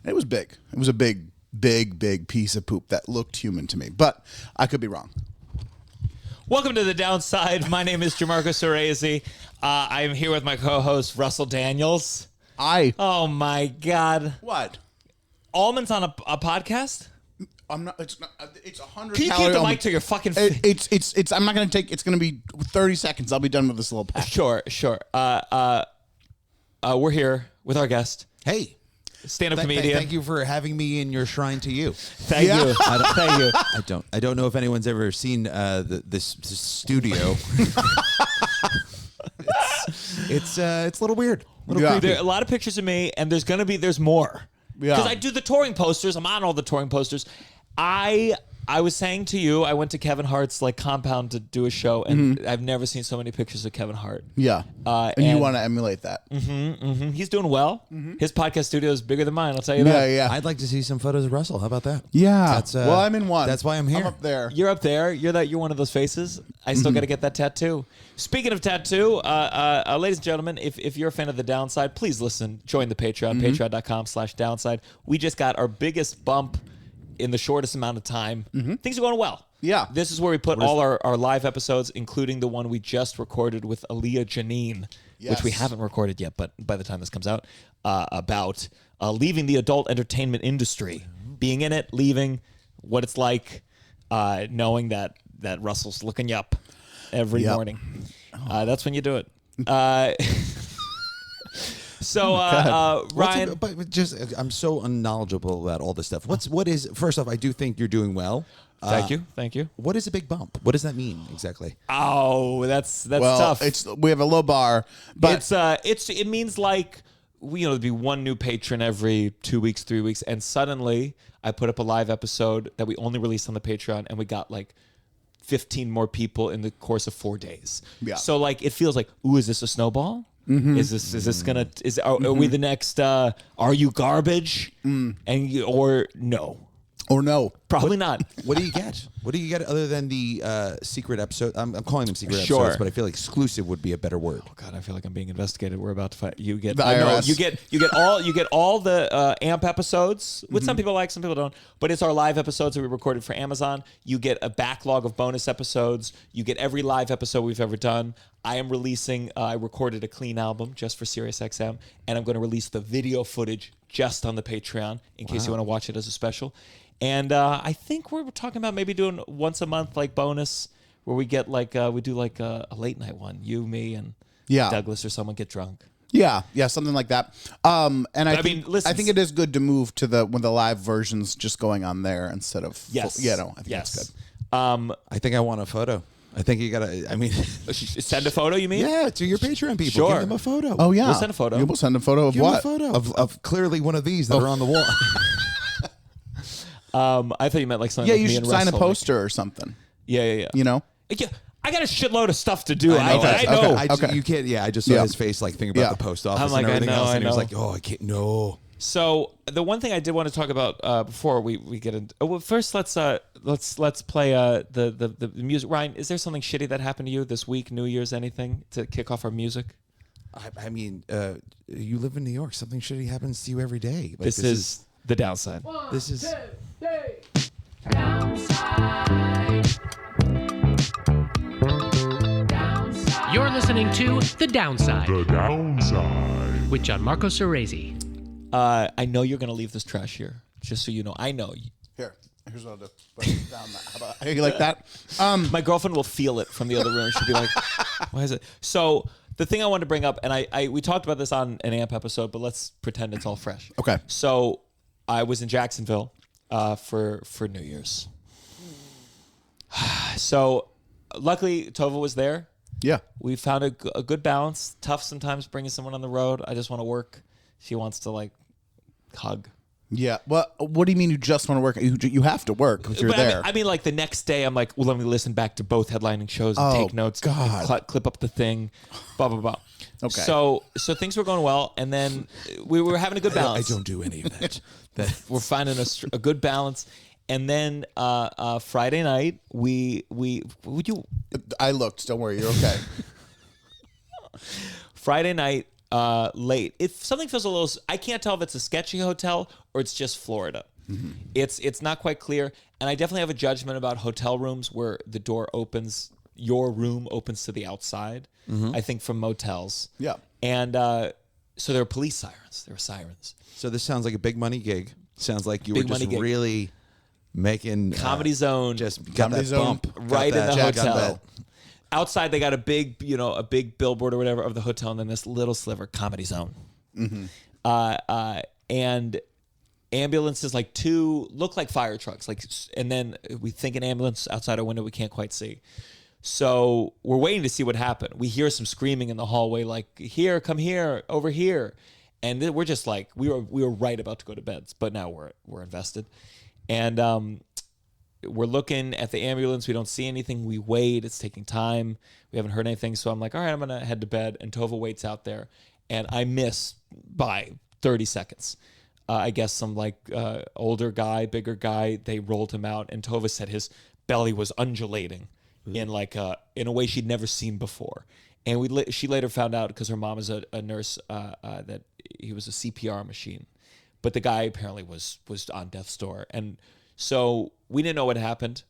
It was big. It was a big piece of poop that looked human to me, but I could be wrong. Welcome to The Downside. My name is Gianmarco Soresi. I am here with my co-host, Russell Daniels. Oh, my God. What? Almonds on a podcast? I'm not. It's not. It's 100. Can you keep the mic to your fucking face? It's. I'm not going to take. It's going to be 30 seconds. I'll be done with this little pack. Sure. We're here with our guest. Hey. Stand-up comedian. Thank you for having me in your shrine to you. Thank you. Thank you. I don't know if anyone's ever seen this studio. It's a little weird. Yeah. There are a lot of pictures of me, and there's more. Yeah. Because I do the touring posters. I'm on all the touring posters. I was saying to you, I went to Kevin Hart's compound to do a show, and I've never seen so many pictures of Kevin Hart. Yeah. And you want to emulate that. He's doing well. His podcast studio is bigger than mine, I'll tell you that. Yeah. I'd like to see some photos of Russell. How about that? Yeah. Well, I'm in one. That's why I'm here. I'm up there. You're up there. You're one of those faces. I still got to get that tattoo. Speaking of tattoo, ladies and gentlemen, if you're a fan of The Downside, please listen. Join the Patreon, patreon.com/downside. We just got our biggest bump in the shortest amount of time. Things are going well. Yeah. This is where we put all our live episodes, including the one we just recorded with Aaliyah Janine, which we haven't recorded yet, but by the time this comes out, about leaving the adult entertainment industry, being in it, leaving, what it's like, knowing that Russell's looking you up every morning. That's when you do it. So, Ryan, I'm so unknowledgeable about all this stuff. First off, I do think you're doing well. Thank you. What is a big bump? What does that mean exactly? Oh, that's Well, tough. we have a low bar, but It means there'd be one new patron every 2 weeks, 3 weeks, and suddenly I put up a live episode that we only released on the Patreon, and we got 15 more people in the course of 4 days. Yeah. So it feels like, ooh, is this a snowball? Is this gonna? Are we the next? Are you garbage? Or no? Or no? Probably not. What do you get? What do you get other than the secret episode? I'm calling them secret Sure. episodes, but I feel like exclusive would be a better word. Oh God, I feel like I'm being investigated. We're about to fight. You get the IRS. You get all the AMP episodes, which some people like, some people don't. But it's our live episodes that we recorded for Amazon. You get a backlog of bonus episodes. You get every live episode we've ever done. I am releasing. I recorded a clean album just for SiriusXM, and I'm going to release the video footage just on the Patreon in case you want to watch it as a special. And I think we're talking about maybe doing once a month bonus where we get we do a late night one. You, me, and Douglas or someone get drunk. Yeah, something like that. And I think it is good to move to the live versions just going on there instead of I think that's good. I think I want a photo. I think you gotta. I mean, send a photo. You mean? Yeah, to your Patreon people. Sure. Give them a photo. Oh yeah, we'll send a photo. You will send a photo of Give what? Them a photo of clearly one of these that are on the wall. I thought you meant something. Yeah, like you me should and sign a Russell, poster or something. Yeah. You know. Yeah, I got a shitload of stuff to do. I know. Okay. You can't. Yeah, I just saw his face thinking about the post office I'm like, and everything else, and he was I like, "Oh, I can't." No. So the one thing I did want to talk about before we get into first let's play the music. Ryan, is there something shitty that happened to you this week, New Year's, anything to kick off our music? I mean, you live in New York. Something shitty happens to you every day. This is The Downside. This is. 1, 2, 3. Downside. You're listening to The Downside. The Downside. With Gianmarco Soresi. I know you're going to leave this trash here, just so you know. I know. Here's what I'll do. Put it down that. How about you like that? My girlfriend will feel it from the other room. She'll be like, why is it? So the thing I wanted to bring up, and we talked about this on an AMP episode, but let's pretend it's all fresh. Okay. So I was in Jacksonville for New Year's. So luckily Tova was there. Yeah. We found a good balance. Tough sometimes bringing someone on the road. I just want to work. She wants to hug. Yeah. Well, what do you mean you just want to work? You have to work because you're there. I mean, the next day, I'm like, well, let me listen back to both headlining shows and take notes. God. And clip up the thing, blah, blah, blah. Okay. So things were going well, and then we were having a good balance. I don't do any of that. We're finding a good balance. And then Friday night, I looked. Don't worry. You're okay. Friday night, late. If something feels a little, I can't tell if it's a sketchy hotel or it's just Florida. Mm-hmm. It's not quite clear, and I definitely have a judgment about hotel rooms where the door opens, your room opens to the outside. I think from motels. Yeah, and so there were police sirens. There were sirens. So this sounds like a big money gig. Sounds like you were just really making Comedy Zone. Just got that bump right in the hotel. Outside, they got a big, a big billboard or whatever of the hotel, and then this little sliver, Comedy Zone. Mm-hmm. And ambulances, like two, look like fire trucks. And then we think an ambulance outside our window we can't quite see. So we're waiting to see what happened. We hear some screaming in the hallway, like, here, come here, over here. And then we're just like, we were right about to go to bed, but now we're invested. And we're looking at the ambulance. We don't see anything. We wait. It's taking time. We haven't heard anything. So I'm like, all right, I'm going to head to bed. And Tova waits out there. And I miss by 30 seconds. I guess some older guy, bigger guy, they rolled him out. And Tova said his belly was undulating in a way she'd never seen before. And she later found out, because her mom is a nurse, that he was a CPR machine. But the guy apparently was on death's door. And so we didn't know what happened.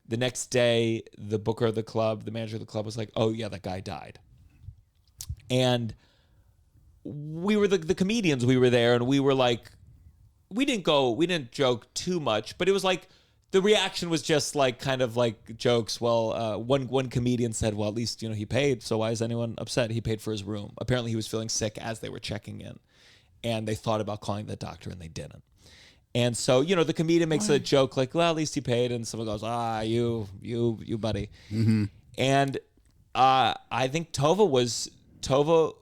The next day, the booker of the club, the manager of the club was like, oh, yeah, that guy died. And we were the comedians. We were there, and we were like, we didn't joke too much, but it was like, the reaction was just kind of like jokes. Well, one comedian said, well, at least, he paid. So why is anyone upset? He paid for his room. Apparently he was feeling sick as they were checking in, and they thought about calling the doctor and they didn't. And so, the comedian makes a joke like, well, at least he paid. And someone goes, you buddy. Mm-hmm. And I think Tova,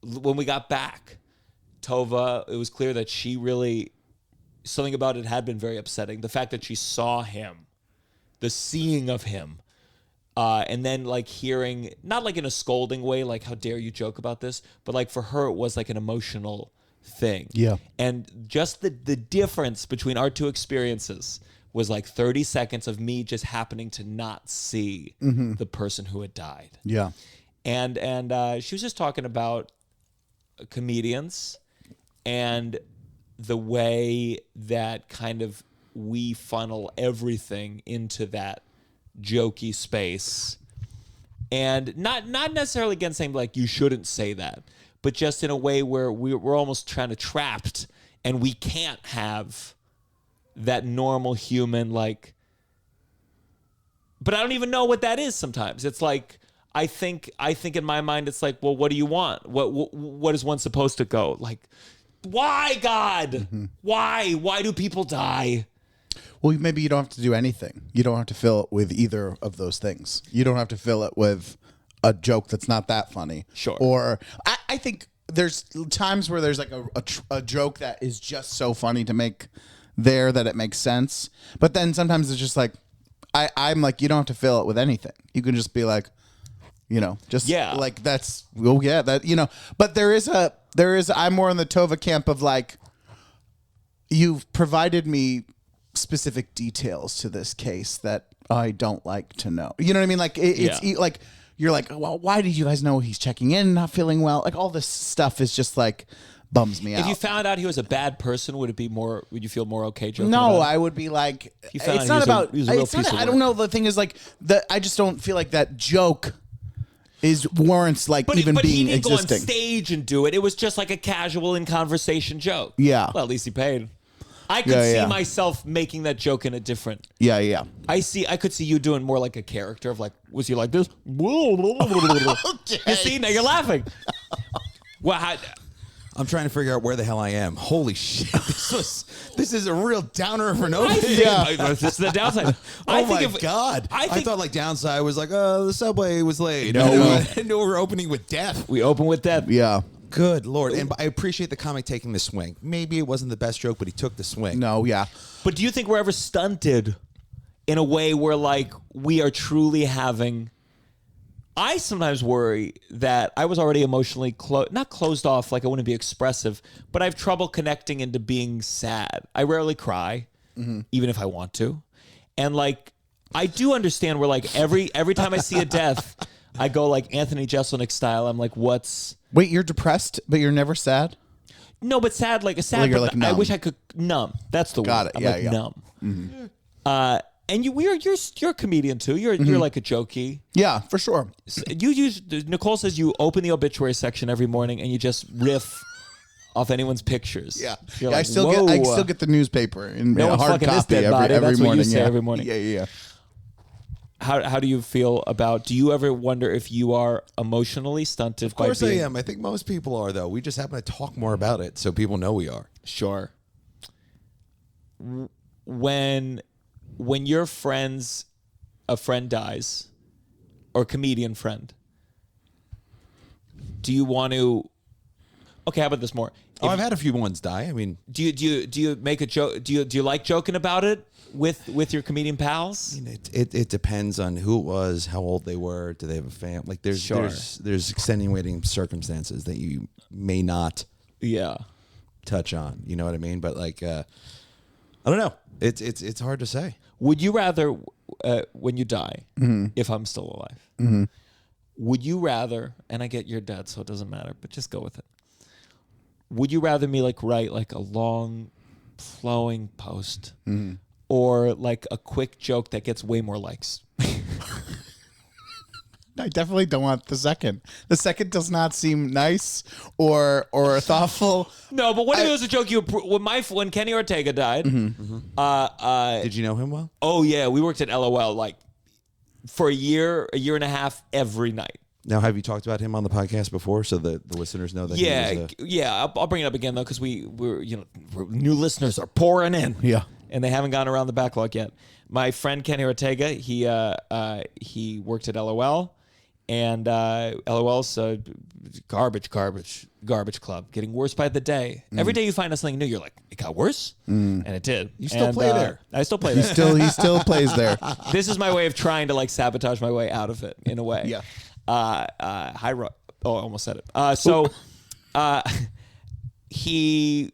when we got back, it was clear that she really, something about it had been very upsetting. The fact that she saw him, the seeing of him, and then hearing, not in a scolding way, like, how dare you joke about this, but for her, it was an emotional thing. Yeah. And just the difference between our two experiences was 30 seconds of me just happening to not see the person who had died. Yeah. And she was just talking about comedians and the way that kind of we funnel everything into that jokey space. And not necessarily again saying you shouldn't say that, but just in a way where we're almost trying to trapped, and we can't have that normal human but I don't even know what that is sometimes. It's I think in my mind it's well, what do you want? What is one supposed to go? Why, God? Mm-hmm. Why do people die? Well, maybe you don't have to do anything. You don't have to fill it with either of those things. You don't have to fill it with a joke that's not that funny. Sure. Or I think there's times where there's a joke that is just so funny to make there that it makes sense. But then sometimes it's just I'm you don't have to fill it with anything. You can just be that's but there is I'm more in the Tova camp of you've provided me specific details to this case that I don't like to know. You know what I mean? It's you're well, why did you guys know he's checking in, not feeling well? All this stuff is just bums me out. If you found out he was a bad person, would you feel more okay joking No, about it? I would be it's not about, I don't know. The thing is I just don't feel that joke warrants even being existing. But he didn't go on stage and do it. It was just a casual in conversation joke. Yeah. Well, at least he paid. I could see myself making that joke in a different. Yeah. I could see you doing more like a character of was he like this? Okay. You see, now you're laughing. Well, I'm trying to figure out where the hell I am. Holy shit! This is a real downer of an opening. This is the downside. My God! I thought downside was the subway was late. No, no, we're opening with death. We open with death. Yeah. Good Lord. And I appreciate the comic taking the swing. Maybe it wasn't the best joke, but he took the swing. No, yeah. But do you think we're ever stunted in a way where we are truly having? I sometimes worry that I was already emotionally not closed off, I wouldn't be expressive, but I have trouble connecting into being sad. I rarely cry, even if I want to. And I do understand where every time I see a death, I go Anthony Jeselnik style. I'm what's Wait, you're depressed, but you're never sad? No, but sad, like a sad. Like you're but like I numb. wish I could numb. That's the Got word. it. I'm Yeah, like yeah. numb. And you're a comedian too. You're like a jokey. Yeah, for sure. Nicole says you open the obituary section every morning and you just riff off anyone's pictures. Yeah, You're I like, still "Whoa." get the newspaper in No a one's hard fucking this copy dead body. every That's what you morning. say yeah. every morning. Yeah. How do you feel about? Do you ever wonder if you are emotionally stunted? Of course by being, I am. I think most people are, though. We just happen to talk more about it, so people know we are. Sure. When your a friend dies, or a comedian friend, do you want to? Okay, how about this more? I've had a few ones die. I mean, Do you make a joke? Do you like joking about it with your comedian pals? it depends on who it was, how old they were, do they have a family? Like there's extenuating circumstances that you may not Yeah. touch on. You know what I mean? But like, I don't know. It's hard to say. Would you rather, when you die, if I'm still alive, would you rather? And I get you're dead, so it doesn't matter. But just go with it. Would you rather me like write like a long, flowing post, or like a quick joke that gets way more likes? I definitely don't want the second. The second does not seem nice or thoughtful. No, but what if it was a joke when Kenny Ortega died? Did you know him well? Oh yeah, we worked at LOL like for a year and a half every night. Now, have you talked about him on the podcast before, so the listeners know that? Yeah. I'll bring it up again though, because we're new listeners are pouring in. Yeah. And they haven't gone around the backlog yet. My friend Kenny Ortega, he worked at LOL, and LOL's garbage club, getting worse by the day. Every day you find out something new, you're like, it got worse, and it did. You still play there? I still play there. He still plays there. This is my way of trying to like sabotage my way out of it in a way. Yeah. High road. Oh, I almost said it. He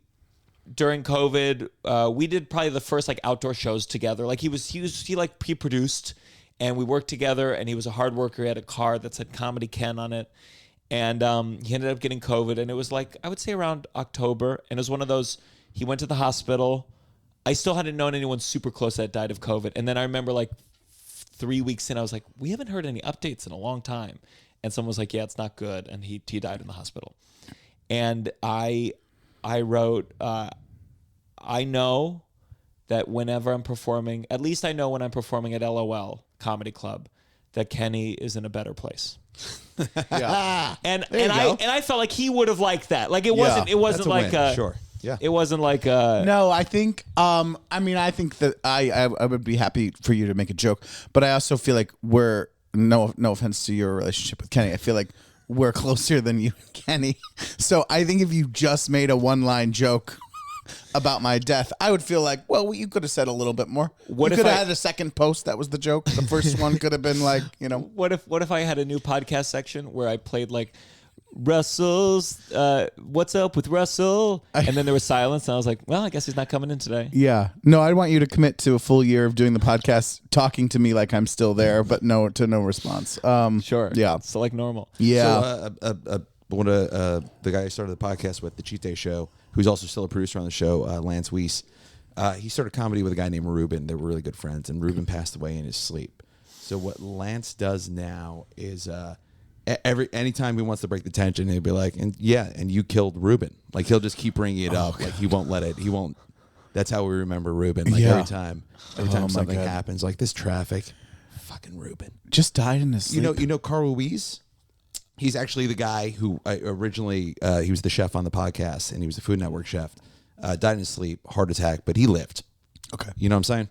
during COVID, we did probably the first like outdoor shows together. Like he produced, and we worked together. And he was a hard worker. He had a car that said Comedy Ken on it, and he ended up getting COVID. And it was like I would say around October, and it was one of those. He went to the hospital. I still hadn't known anyone super close that died of COVID, and then I remember like 3 weeks in, I was like, we haven't heard any updates in a long time. And someone was like, yeah, it's not good. And he died in the hospital. And I wrote, I know that whenever I'm performing, at least I know when I'm performing at LOL Comedy Club, that Kenny is in a better place. Yeah. And I felt like he would have liked that. Like it wasn't That's a like win. Sure. Yeah. It wasn't like a No, I think I think that I would be happy for you to make a joke, but I also feel like we're no offense to your relationship with Kenny. I feel like we're closer than you and Kenny. So I think if you just made a one-line joke about my death, I would feel like, well, you could have said a little bit more. What you if could have I- had a second post that was the joke. The first one could have been like, What if I had a new podcast section where I played like Russell's what's up with Russell? And then there was silence, and I was like, well, I guess he's not coming in today. Yeah. No, I want you to commit to a full year of doing the podcast, talking to me like I'm still there, but no response. Sure. Yeah. So like normal. Yeah. So, one of the guy I started the podcast with, the Cheat Day Show, who's also still a producer on the show, Lance Weiss, he started comedy with a guy named Ruben. They were really good friends, and Ruben passed away in his sleep. So what Lance does now is anytime he wants to break the tension, he'll be like, and you killed Ruben. Like he'll just keep bringing it up. Like he won't. That's how we remember Ruben. Like every time something happens, like this traffic, fucking Ruben Just died in his sleep. You know Carl Ruiz? He's actually the guy who originally he was the chef on the podcast, and he was the Food Network chef. Died in his sleep, heart attack, but he lived. Okay. You know what I'm saying?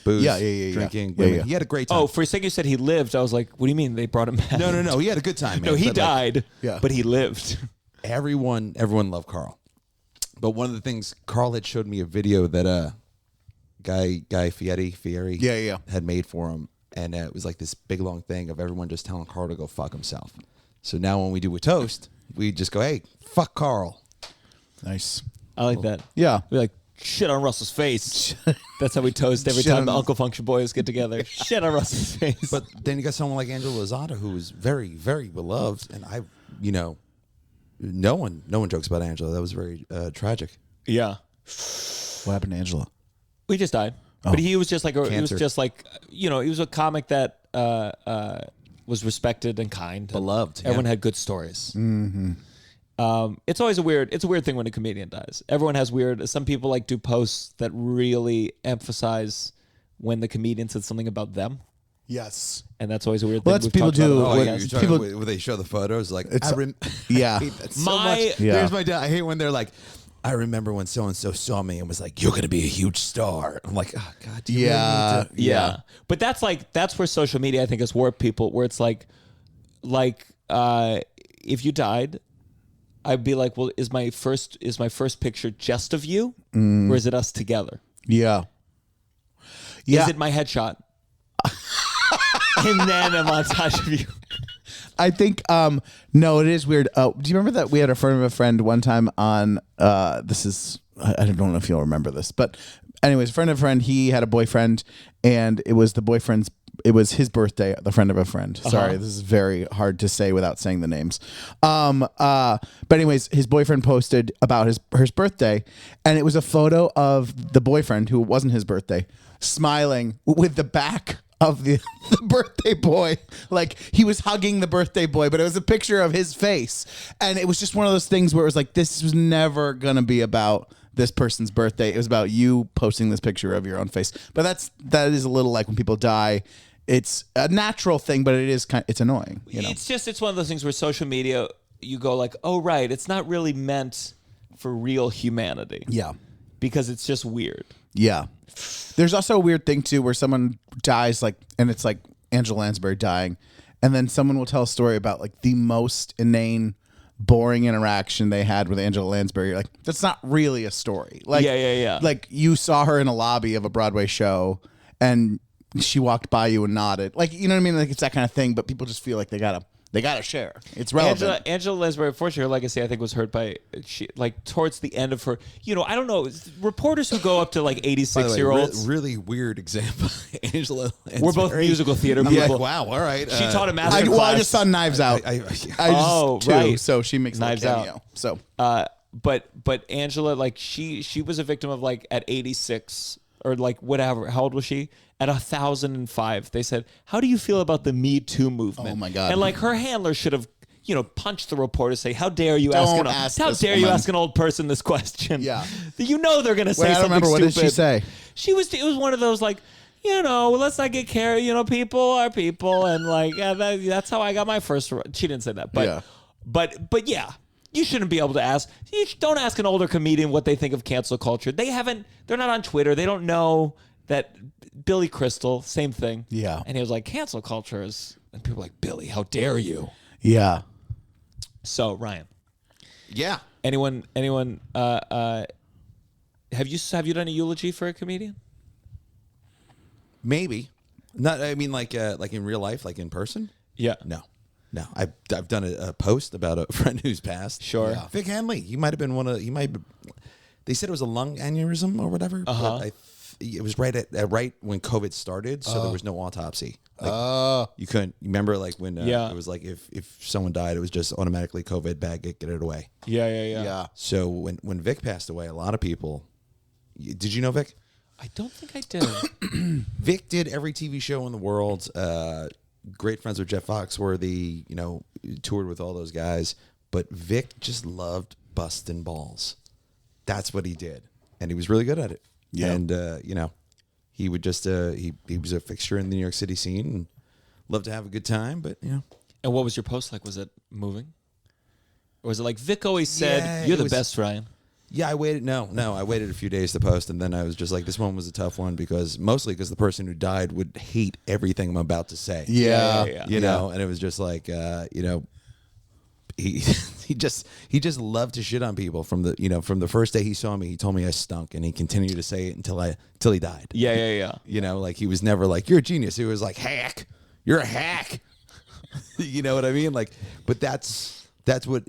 Booze, Yeah. drinking, Yeah, women. yeah. He had a great time. Oh, for a second you said he lived. I was like, what do you mean they brought him back? No. He had a good time, man. No, he But, like, died. Yeah. But he lived. everyone loved Carl. But one of the things, Carl had showed me a video that Guy Fieri Yeah. had made for him, and it was like this big long thing of everyone just telling Carl to go fuck himself. So now when we do a toast, we just go, hey, fuck Carl. Nice. I like that. Yeah. Be like, shit on Russell's face. That's how we toast every Shit time on- the Uncle Function Boys get together. Shit on Russell's face. But then you got someone like Angela Lozada, who was very, very beloved, and No one jokes about Angela. That was very tragic. Yeah. What happened to Angela? We just died. But he was just like Cancer. he was a comic that was respected and kind, Beloved, Everyone yeah. had good stories. Mm-hmm. It's always a weird thing when a comedian dies. Everyone has weird. Some people like do posts that really emphasize when the comedian said something about them, Yes. and that's always a weird Well, thing. that's We've people talked about do. it on the Oh, podcast. you're talking people- where they show the photos like It's- I yeah. hate that so My- much. Yeah. There's my dad. I hate when they're like, I remember when so and so saw me and was like, "You're gonna be a huge star." I'm like, "Oh God, do you really Yeah. need to-" Yeah. But that's where social media I think has warped people, where it's like if you died, I'd be like, well, is my first picture just of you, or is it us together? Yeah. Yeah. Is it my headshot? And then a montage of you. I think no, it is weird. Do you remember that we had a friend of a friend one time on this is I don't know if you'll remember this, but anyways, friend of a friend, he had a boyfriend and it was his birthday, the friend of a friend. Sorry, this is very hard to say without saying the names. But anyways, his boyfriend posted about his birthday, and it was a photo of the boyfriend, who wasn't his birthday, smiling with the back of the birthday boy. Like he was hugging the birthday boy, but it was a picture of his face. And it was just one of those things where it was like, this was never going to be about this person's birthday. It was about you posting this picture of your own face. But that is a little like when people die. It's a natural thing, but it's annoying. You know? It's one of those things where social media, you go like, oh, right, it's not really meant for real humanity. Yeah. Because it's just weird. Yeah. There's also a weird thing too where someone dies, like, and it's like Angela Lansbury dying, and then someone will tell a story about like the most inane, boring interaction they had with Angela Lansbury. You're like, that's not really a story. Like, Yeah. Like you saw her in a lobby of a Broadway show, and she walked by you and nodded. Like, you know what I mean? Like it's that kind of thing. But people just feel like they gotta share. It's relevant. Angela Lansbury, unfortunately, her legacy, I think, was hurt by towards the end of her. I don't know. Reporters who go up to like By the way, 86-year-olds. really weird example. Angela Lansbury. We're both musical theater I'm people. like, wow, all right. She taught a master class. I just saw Knives Out. Oh, right. So she makes Knives a Out. cameo. So But Angela, like she was a victim of like at 86 or like whatever. How old was she? At 1,005, they said, "How do you feel about the Me Too movement?" Oh, my God. And like her handler should have, punched the reporter, say, "How dare you Don't ask ask this woman." an old person this question?" Yeah. You know they're gonna say Wait, I don't something remember. What stupid. did she say? It was one of those like, let's not get carried. People are people, and like that's how I got my first. She didn't say that, but Yeah. but yeah. You shouldn't be able to ask. Don't ask an older comedian what they think of cancel culture. They're not on Twitter. They don't know that. Billy Crystal, same thing. Yeah. And he was like, cancel culture is, and people were like, Billy, how dare you? Yeah. So, Ryan. Yeah. Anyone, have you done a eulogy for a comedian? Maybe. Not. I mean, like in real life, like in person. Yeah. No. I've done a post about a friend who's passed. Sure. Yeah. Vic Henley. He might have been one of. They said it was a lung aneurysm or whatever. But it was right when COVID started, so there was no autopsy. Like, you couldn't. Remember, like when it was like if someone died, it was just automatically COVID bag, get it away. Yeah. So when Vic passed away, a lot of people. Did you know Vic? I don't think I did. Vic did every TV show in the world. Great friends with Jeff Foxworthy. Toured with all those guys. But Vic just loved busting balls. That's what he did, and he was really good at it. Yeah. And he would just he was a fixture in the New York City scene and loved to have a good time. But And what was your post like? Was it moving, or was it like Vic always said, Yeah, "You're it the was- best, Ryan"? yeah, I waited. No, I waited a few days to post, and then I was just like, this one was a tough one mostly because the person who died would hate everything I'm about to say. Yeah. You know, and it was just like he he just loved to shit on people from the first day he saw me. He told me I stunk, and he continued to say it until he died. Yeah. Like he was never like, you're a genius. He was like, hack, you're a hack. You know what I mean? Like, but that's what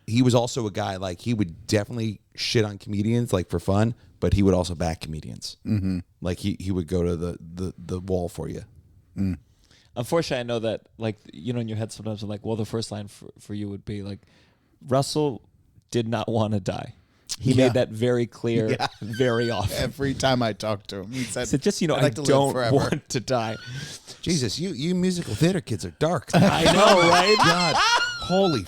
he was also a guy, like he would definitely shit on comedians like for fun, but he would also back comedians. Mm-hmm. Like he would go to the wall for you. Mm. Unfortunately, I know that, like, in your head sometimes, I'm like, well, the first line for you would be like, Russell did not want to die. He made that very clear very often. Every time I talk to him, he So said, just, I'd I like to live don't forever. want to die. Jesus, you musical theater kids are dark. I know, right? God, holy.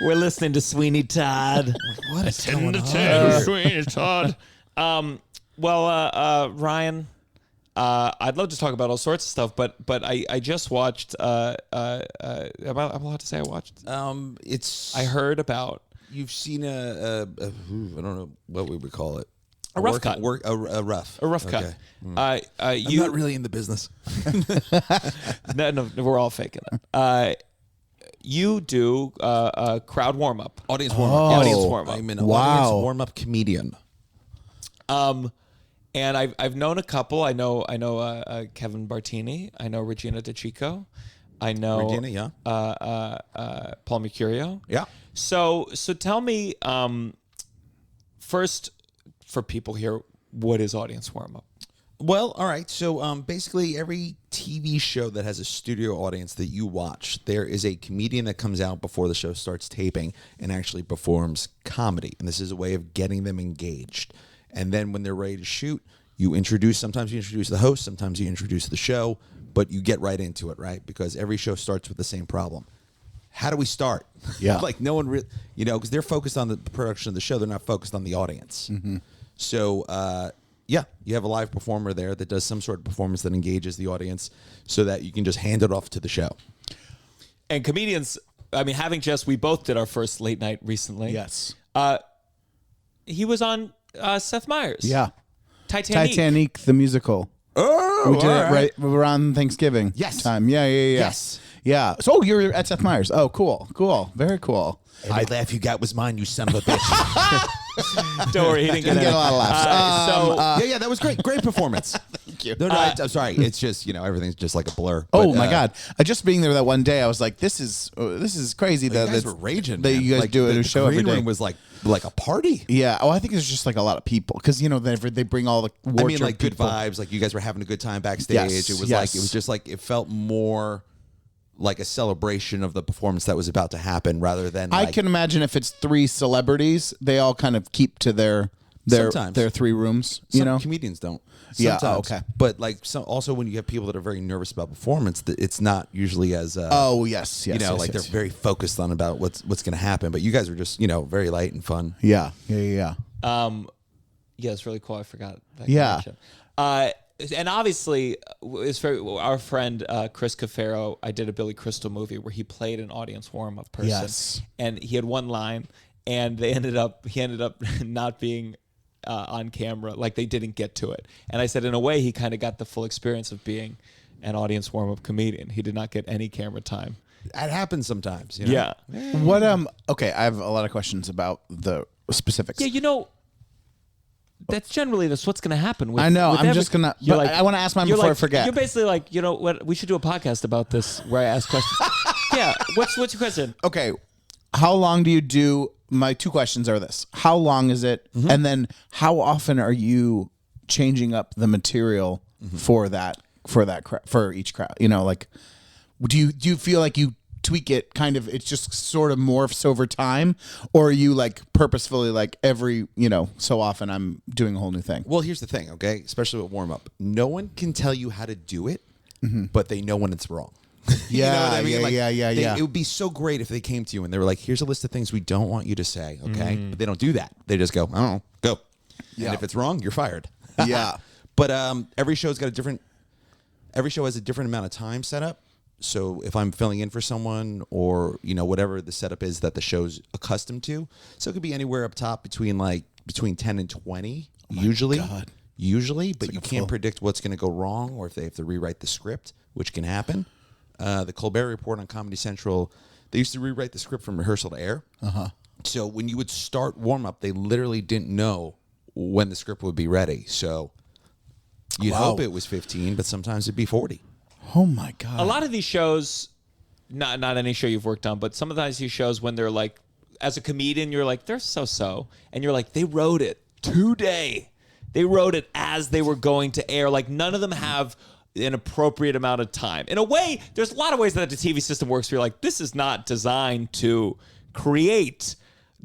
We're listening to Sweeney Todd. What is going on? Sweeney Todd. Ryan, I'd love to talk about all sorts of stuff, but I just watched. Am I allowed to say I watched? It's. I heard about You've seen I don't know what we would call it. A rough cut. A rough. a rough Okay. cut. I'm not really in the business. No, we're all faking it. You do a crowd warm up. Audience warm up. Audience warm up. I'm an Wow. audience warm up comedian. And I've known a couple. I know Kevin Bartini. I know Regina DeChico. I know Regina, yeah. Paul Mercurio. Yeah. So tell me, first, for people here, what is audience warm up? Well, all right. So basically, every TV show that has a studio audience that you watch, there is a comedian that comes out before the show starts taping and actually performs comedy. And this is a way of getting them engaged. And then when they're ready to shoot, sometimes you introduce the host, sometimes you introduce the show, but you get right into it, right? Because every show starts with the same problem. How do we start? Yeah. Like no one really, because they're focused on the production of the show. They're not focused on the audience. Mm-hmm. So, you have a live performer there that does some sort of performance that engages the audience so that you can just hand it off to the show. And comedians, we both did our first late night recently. Yes. He was on Seth Meyers. Yeah. Titanic. The musical. Oh, We did it right around Thanksgiving time. Yeah. Yes. Yeah. So you're at Seth Meyers. Oh, cool. Very cool. Every laugh you got was mine, you son of a bitch. Don't worry, he didn't Didn't get get a lot of laughs. Yeah, that was great. Great performance. Thank you. No, I'm sorry. It's just, everything's just like a blur. Oh But, my God! Just being there that one day, I was like, "This is crazy." You guys were raging. That man. you guys Like, do it the a show every green day. room was like a party. Yeah. Oh, I think there's just like a lot of people because they bring all the. Like good people. vibes. Like you guys were having a good time backstage. Yes, It was yes. it felt more like a celebration of the performance that was about to happen rather than. I can imagine if it's 3 celebrities, they all kind of keep to their Sometimes. 3 rooms. Some comedians don't. Yeah, Sometimes. okay. But also when you have people that are very nervous about performance, it's not usually as. Oh yes. they're very focused on about what's going to happen. But you guys were just very light and fun. Yeah. Yeah, it's really cool. I forgot that Yeah. connection. And obviously, it's our friend Chris Cafaro. I did a Billy Crystal movie where he played an audience warm-up person, Yes. and he had one line, and he ended up not being on camera, like they didn't get to it. And I said, in a way, he kind of got the full experience of being an audience warm-up comedian. He did not get any camera time. That happens sometimes. Yeah. What Okay, I have a lot of questions about the specifics. Yeah, that's generally what's going to happen. With, I know. with I'm just gonna. you're But I want to ask mine you're before I like- forget. You're basically like, you know what? We should do a podcast about this where I ask questions. Yeah. What's your question? Okay, how long do you do? My 2 questions are this: how long is it, and then how often are you changing up the material for each crowd? Do you feel like you tweak it? Kind of, it's just sort of morphs over time, or are you like purposefully like every so often I'm doing a whole new thing? Well, here's the thing, okay? Especially with warm up, no one can tell you how to do it, but they know when it's wrong. You know what I mean? Yeah. It would be so great if they came to you and they were like, "Here's a list of things we don't want you to say," okay? But they don't do that. They just go, "I don't know, go." Yeah. And if it's wrong, you're fired. Yeah. But every show has a different amount of time set up. So if I'm filling in for someone or, whatever the setup is that the show's accustomed to. So it could be anywhere up top between 10 and 20 usually. God. Usually, but you like a can't full- predict what's going to go wrong or if they have to rewrite the script, which can happen. The Colbert Report on Comedy Central, they used to rewrite the script from rehearsal to air. So when you would start warm up, they literally didn't know when the script would be ready. So you'd Wow. hope it was 15, but sometimes it'd be 40. Oh my God. A lot of these shows, not any show you've worked on, but sometimes these shows when they're like, as a comedian, you're like, they're so, and you're like, they wrote it today. They wrote it as they were going to air. Like none of them have an appropriate amount of time. In a way, there's a lot of ways that the TV system works where you're like, this is not designed to create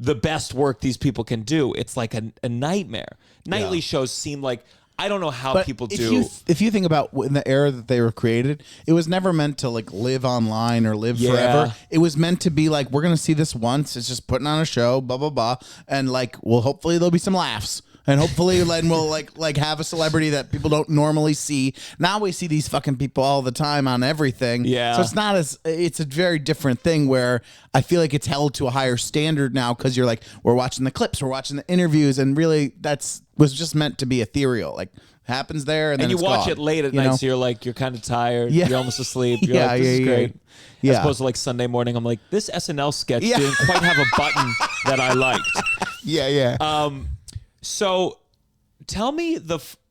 the best work these people can do. It's like a nightmare. Nightly shows seem like, I don't know how But people if do. if you think about in the era that they were created, it was never meant to like live online or live forever. It was meant to be like, we're gonna see this once. It's just putting on a show, blah blah blah, and like, well, hopefully there'll be some laughs. And hopefully then we'll like have a celebrity that people don't normally see. Now we see these fucking people all the time on everything. Yeah. So it's a very different thing where I feel like it's held to a higher standard now because you're like, we're watching the clips, we're watching the interviews, and really was just meant to be ethereal. Like happens there and then you it's watch gone, it late at you night, know? so you're like, you're kind of tired. Yeah. You're almost asleep. You're Yeah, like, this is yeah, great. yeah. As opposed to like Sunday morning, I'm like, this SNL sketch Yeah. didn't quite have a button that I liked. Yeah. So tell me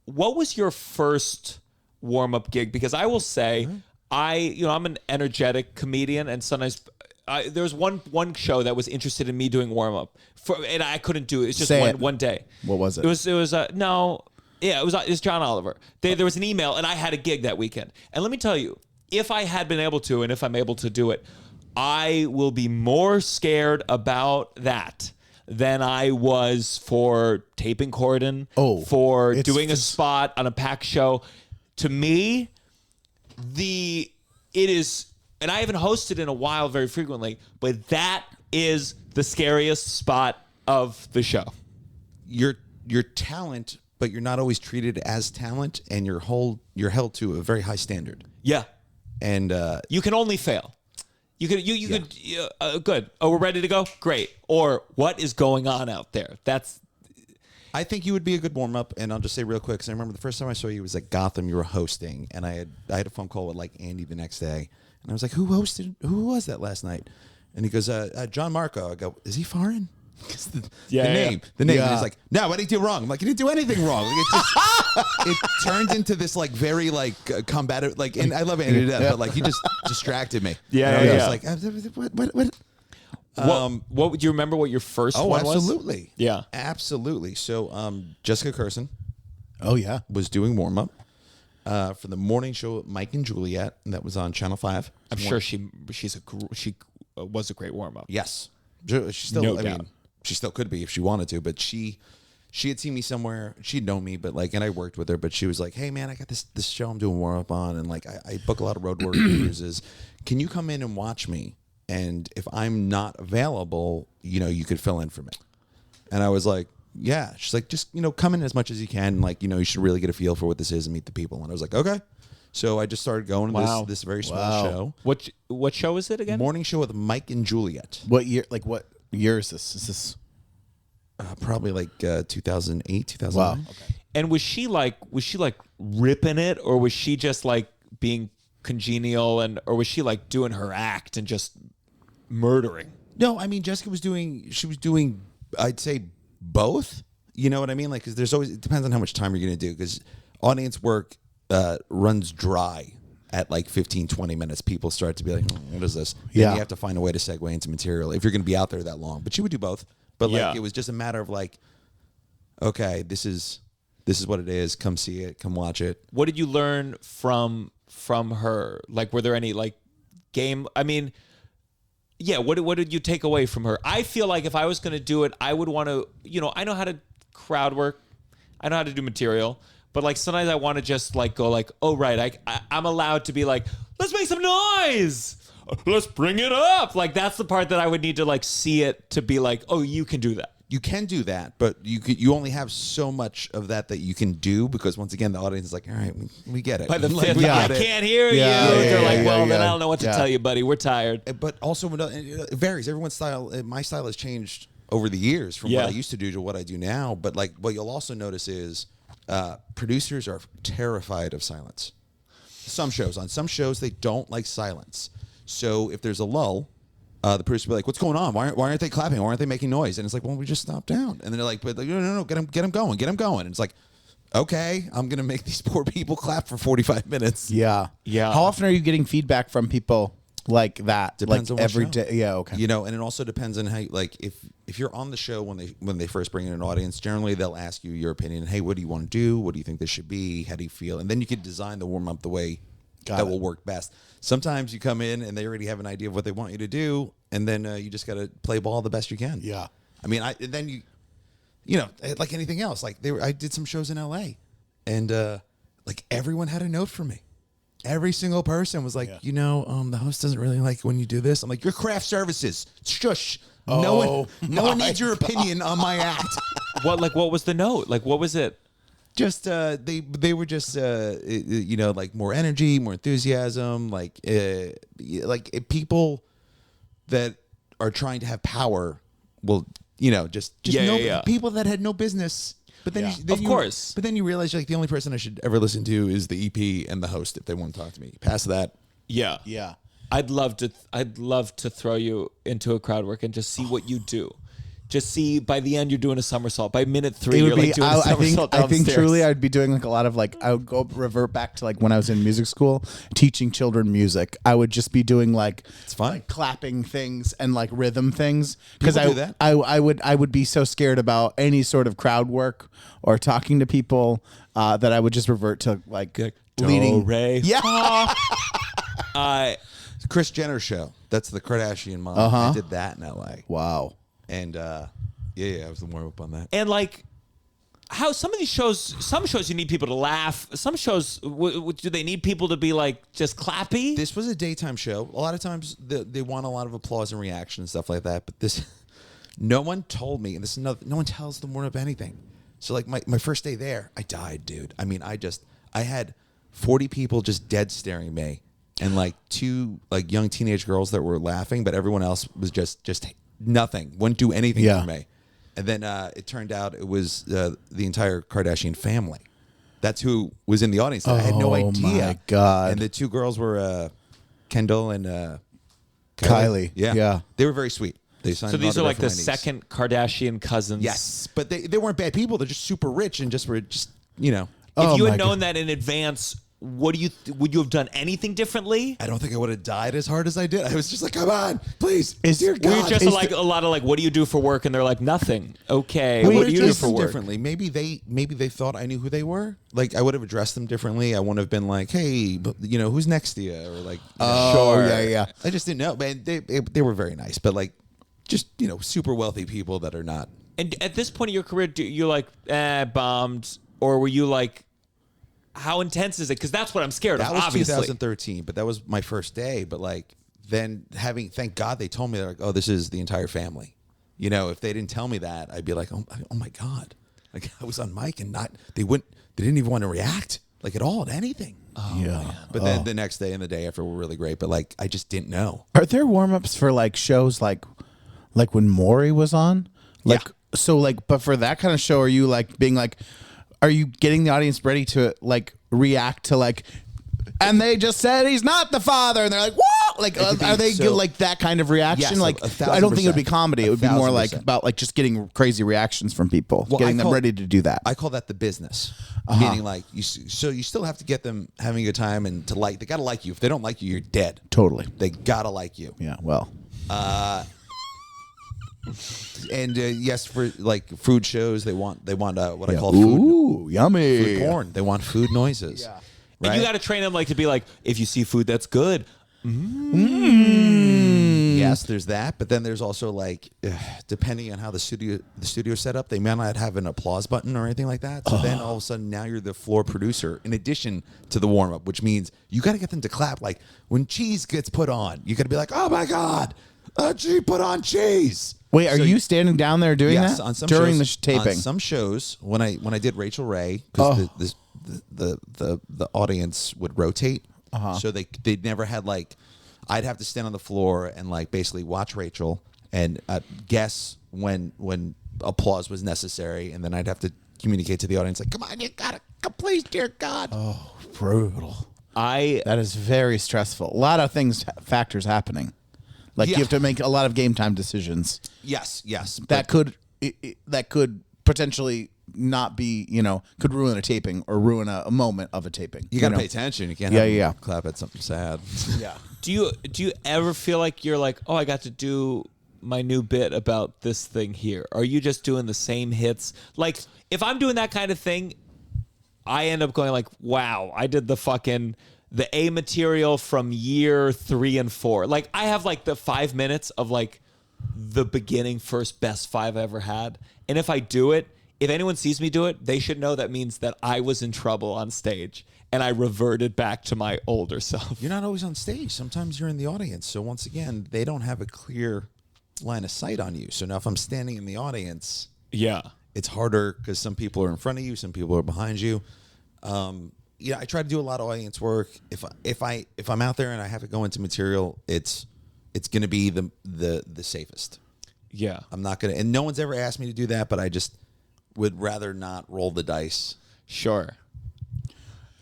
what was your first warm-up gig? Because I will say, I'm an energetic comedian, and sometimes there was one show that was interested in me doing warm-up, and I couldn't do it. It's just one day. What was it? It was it was John Oliver. There was an email, and I had a gig that weekend. And let me tell you, if I had been able to, and if I'm able to do it, I will be more scared about that than I was for taping Corden, for doing a spot on a pack show. To me, it is, and I haven't hosted in a while very frequently, but that is the scariest spot of the show. Your talent, but you're not always treated as talent, and you're held to a very high standard. Yeah. And you can only fail. You could good. Oh, we're ready to go? Great. Or what is going on out there? I think you would be a good warm up, and I'll just say real quick, because I remember the first time I saw you was at Gotham. You were hosting, and I had a phone call with like Andy the next day, and I was like, "Who was that last night?" And he goes, "Gianmarco." I go, "Is he foreign?" The name. And he's like, "No, what did he do wrong?" I'm like, "You didn't do anything wrong." Like, it turns into this like very like combative, like, and I love Andy to death, but like he just distracted me. Yeah, And I yeah. was like, what? What would you remember? What your first one was? Absolutely. Yeah, absolutely. So, Jessica Curson. Oh yeah. Was doing warm up for the morning show Mike and Juliet, and that was on Channel 5. I'm sure she was a great warm up. Yes, she still. No I doubt. mean, she still could be if she wanted to, but she had seen me somewhere. She'd known me, but like, and I worked with her. But she was like, "Hey man, I got this show I'm doing warm up on, and like I book a lot of road work cruises. Can you come in and watch me? And if I'm not available, you could fill in for me." And I was like, "Yeah." She's like, "Just come in as much as you can. And like, you should really get a feel for what this is and meet the people." And I was like, "Okay." So I just started going to this very small show. What show is it again? Morning show with Mike and Juliet. What year? Like what year is this? Is this probably like 2008, 2009. wow? Okay. And was she like ripping it, or was she just like being congenial, or was she like doing her act and just murdering? No, I mean Jessica was doing. I'd say both. You know what I mean? Like, because it depends on how much time you're going to do. Because audience work runs dry at like 15, 20 minutes. People start to be like, what is this? Yeah. Then you have to find a way to segue into material if you're going to be out there that long. But she would do both. But like, it was just a matter of like, okay, this is what it is. Come see it. Come watch it. What did you learn from her? Like, were there any like game? I mean, yeah. What did you take away from her? I feel like if I was going to do it, I would want to. I know how to crowd work. I know how to do material. But like sometimes I want to just like go like, oh right, I'm allowed to be like, let's make some noise. Let's bring it up. Like that's the part that I would need to like see it to be like, oh, you can do that. You can do that, but you only have so much of that you can do because once again the audience is like, all right, we get it. By the Like, fifth, we I get it. can't hear you. Yeah, They're like, well, then yeah. I don't know what to Yeah. tell you, buddy. We're tired. But also it varies. Everyone's style. My style has changed over the years from what I used to do to what I do now. But like what you'll also notice is producers are terrified of silence. On some shows they don't like silence. So if there's a lull, the producer will be like, "What's going on? Why aren't they clapping? Why aren't they making noise?" And it's like, "Well, we just stopped down." And then they're like, "But no, get them going. And it's like, "Okay, I'm gonna make these poor people clap for 45 minutes." Yeah. How often are you getting feedback from people like that? Depends like on what every show. day. Yeah. Okay. And it also depends on how like if you're on the show when they first bring in an audience, generally they'll ask you your opinion. Hey, what do you want to do? What do you think this should be? How do you feel? And then you can design the warm up the way that will work best. Sometimes you come in and they already have an idea of what they want you to do, and then you just got to play ball the best you can. Yeah. I mean, then like anything else, like I did some shows in LA, and like everyone had a note for me. Every single person was like, the host doesn't really like when you do this. I'm like, you're craft services. Shush. No one needs your opinion on my act. What was the note? Like, what was it? Just they were just like more energy, more enthusiasm, like people that are trying to have power will people that had no business. But then, of course. But then you realize like the only person I should ever listen to is the EP and the host if they want to talk to me. Past that, yeah. I'd love to throw you into a crowd work and just see what you do. Just see by the end you're doing a somersault. By minute 3 you're like doing a somersault I think downstairs. truly I'd be doing like a lot of like I would revert back to like when I was in music school teaching children music. I would just be doing like it's fun like clapping things and like rhythm things because I would be so scared about any sort of crowd work or talking to people that I would just revert to like leading. Ray. Yeah. Kris Jenner show. That's the Kardashian mom. I did that in LA. Wow. And I was the warm up on that. And like how some shows you need people to laugh. Some shows do they need people to be like just clappy? This was a daytime show. A lot of times they want a lot of applause and reaction and stuff like that. But this, no one told me, and this is no one tells them warm up anything. So like my first day there, I died, dude. I mean, I had 40 people just dead staring me, and like 2 like young teenage girls that were laughing, but everyone else was just nothing. Wouldn't do anything for me. And then it turned out it was the entire Kardashian family. That's who was in the audience. I had no idea. Oh my God. And the 2 girls were Kendall and Kylie. Yeah. They were very sweet. They signed So these are like the autograph for my niece. second Kardashian cousins. Yes, but they weren't bad people. They're just super rich and were just. If you had known that in advance, would you have done anything differently? I don't think I would have died as hard as I did. I was just like, come on, please. Dear Were God. you just like a lot of like, what do you do for work? And they're like, nothing. Okay, We what do you do addressed for them work? differently. Maybe they thought I knew who they were. Like I would have addressed them differently. I wouldn't have been like, hey, but, who's next to you, or like, Sure. Yeah. I just didn't know. Man, they were very nice, but like, just super wealthy people that are not. And at this point in your career, do you like bombed, or were you like? How intense is it? Because that's what I'm scared of. That was Obviously, 2013, but that was my first day. But like then thank God they told me, they're like, oh, this is the entire family. If they didn't tell me that, I'd be like, oh my God, like I was on mic and they didn't even want to react like at all to anything. Oh, yeah. Man. But then the next day and the day after were really great. But like I just didn't know. Are there warm ups for like shows like when Maury was on? Like so like, but for that kind of show, are you like being like? Are you getting the audience ready to like react to like, and they just said he's not the father, and they're like, what? Like, are they like that kind of reaction? Yes, like, 1,000%. I don't think it would be comedy. It would be more like 1,000%. about like just getting crazy reactions from people, Well, getting them ready to do that. I call that the business, meaning like you still have to get them having a good time and to like. They gotta like you. If they don't like you, you're dead. Totally. They gotta like you. Yeah. Well. And yes, for like food shows, they want what I call Ooh, food. yummy. Food porn. They want food noises. Yeah. and you got to train them like to be like, if you see food that's good, Yes, there's that, but then there's also like, depending on how the studio set up, they may not have an applause button or anything like that. So then all of a sudden, now you're the floor producer in addition to the warm up, which means you got to get them to clap. Like when cheese gets put on, you got to be like, "Oh my God, she put on cheese." Wait, are you standing down there doing that on some during shows, the taping? On some shows, when I did Rachel Ray, because the audience would rotate, so they never had like. I'd have to stand on the floor and like basically watch Rachel and guess when applause was necessary, and then I'd have to communicate to the audience like, "Come on, you gotta, please, dear God." Oh, brutal! That is very stressful. A lot of factors happening. Like you have to make a lot of game time decisions. Yes. That could potentially not be, could ruin a taping or ruin a moment of a taping. You got to pay attention. You can't clap at something sad. Yeah. Do you ever feel like you're like, oh, I got to do my new bit about this thing here? Or are you just doing the same hits? Like, if I'm doing that kind of thing, I end up going like, wow, I did the A material from year 3 and 4. Like, I have like the 5 minutes of like the beginning first best 5 I ever had. And if I do it, if anyone sees me do it, they should know that means that I was in trouble on stage and I reverted back to my older self. You're not always on stage. Sometimes you're in the audience. So once again, they don't have a clear line of sight on you. So now if I'm standing in the audience, Yeah. it's harder because some people are in front of you, some people are behind you. I try to do a lot of audience work. If I'm out there and I have to go into material, it's going to be the safest. Yeah. I'm not going to, and no one's ever asked me to do that, but I just would rather not roll the dice. Sure.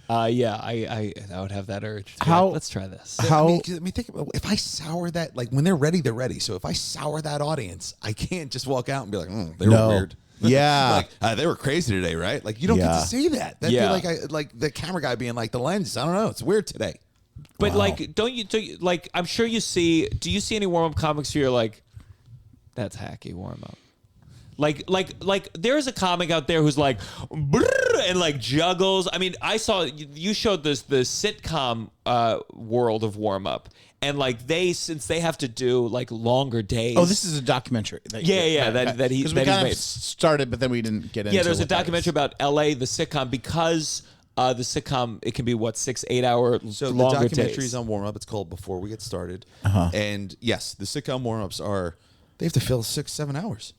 I would have that urge. To be How- like, let's try this. I mean, think about if I sour that, like when they're ready, they're ready. So if I sour that audience, I can't just walk out and be like, they were weird. Yeah. They were crazy today, right? Like you don't get Yeah. to say that. That'd Yeah. be like the camera guy being like the lens. I don't know. It's weird today. But like, don't you like? I'm sure you see. Do you see any warm up comics where you're like, that's hacky warm up? Like there's a comic out there who's like, "Brrr," and like juggles. I mean, I saw you showed this the sitcom world of warm up, and like since they have to do like longer days. Oh, this is a documentary. that he because we that he's kind of made. started, but then we didn't get into. Yeah, there's a what that documentary is. about L.A. the sitcom because the sitcom it can be 6-8 hour So the longer documentary's days. on warm up. It's called Before We Get Started. And yes, the sitcom warm ups they have to fill 6-7 hours.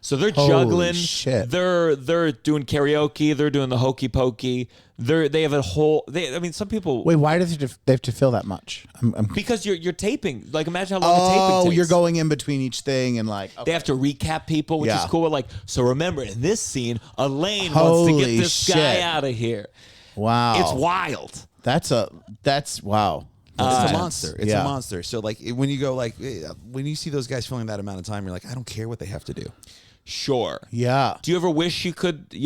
So they're Holy juggling. shit. They're doing karaoke. They're doing the hokey pokey. They have a whole. I mean, some people. Wait, why do they have to fill that much? Because you're taping. Like imagine how long the taping takes. You're going in between each thing and like. They have to recap people, which is Yeah. cool. But like, so remember in this scene, Elaine wants to Holy get this guy shit. out of here. Wow. It's wild. That's wow. It's a monster. It's Yeah. a monster. So like when you go when you see those guys filling that amount of time, you're like, I don't care what they have to do. Sure. Yeah. Do you ever wish you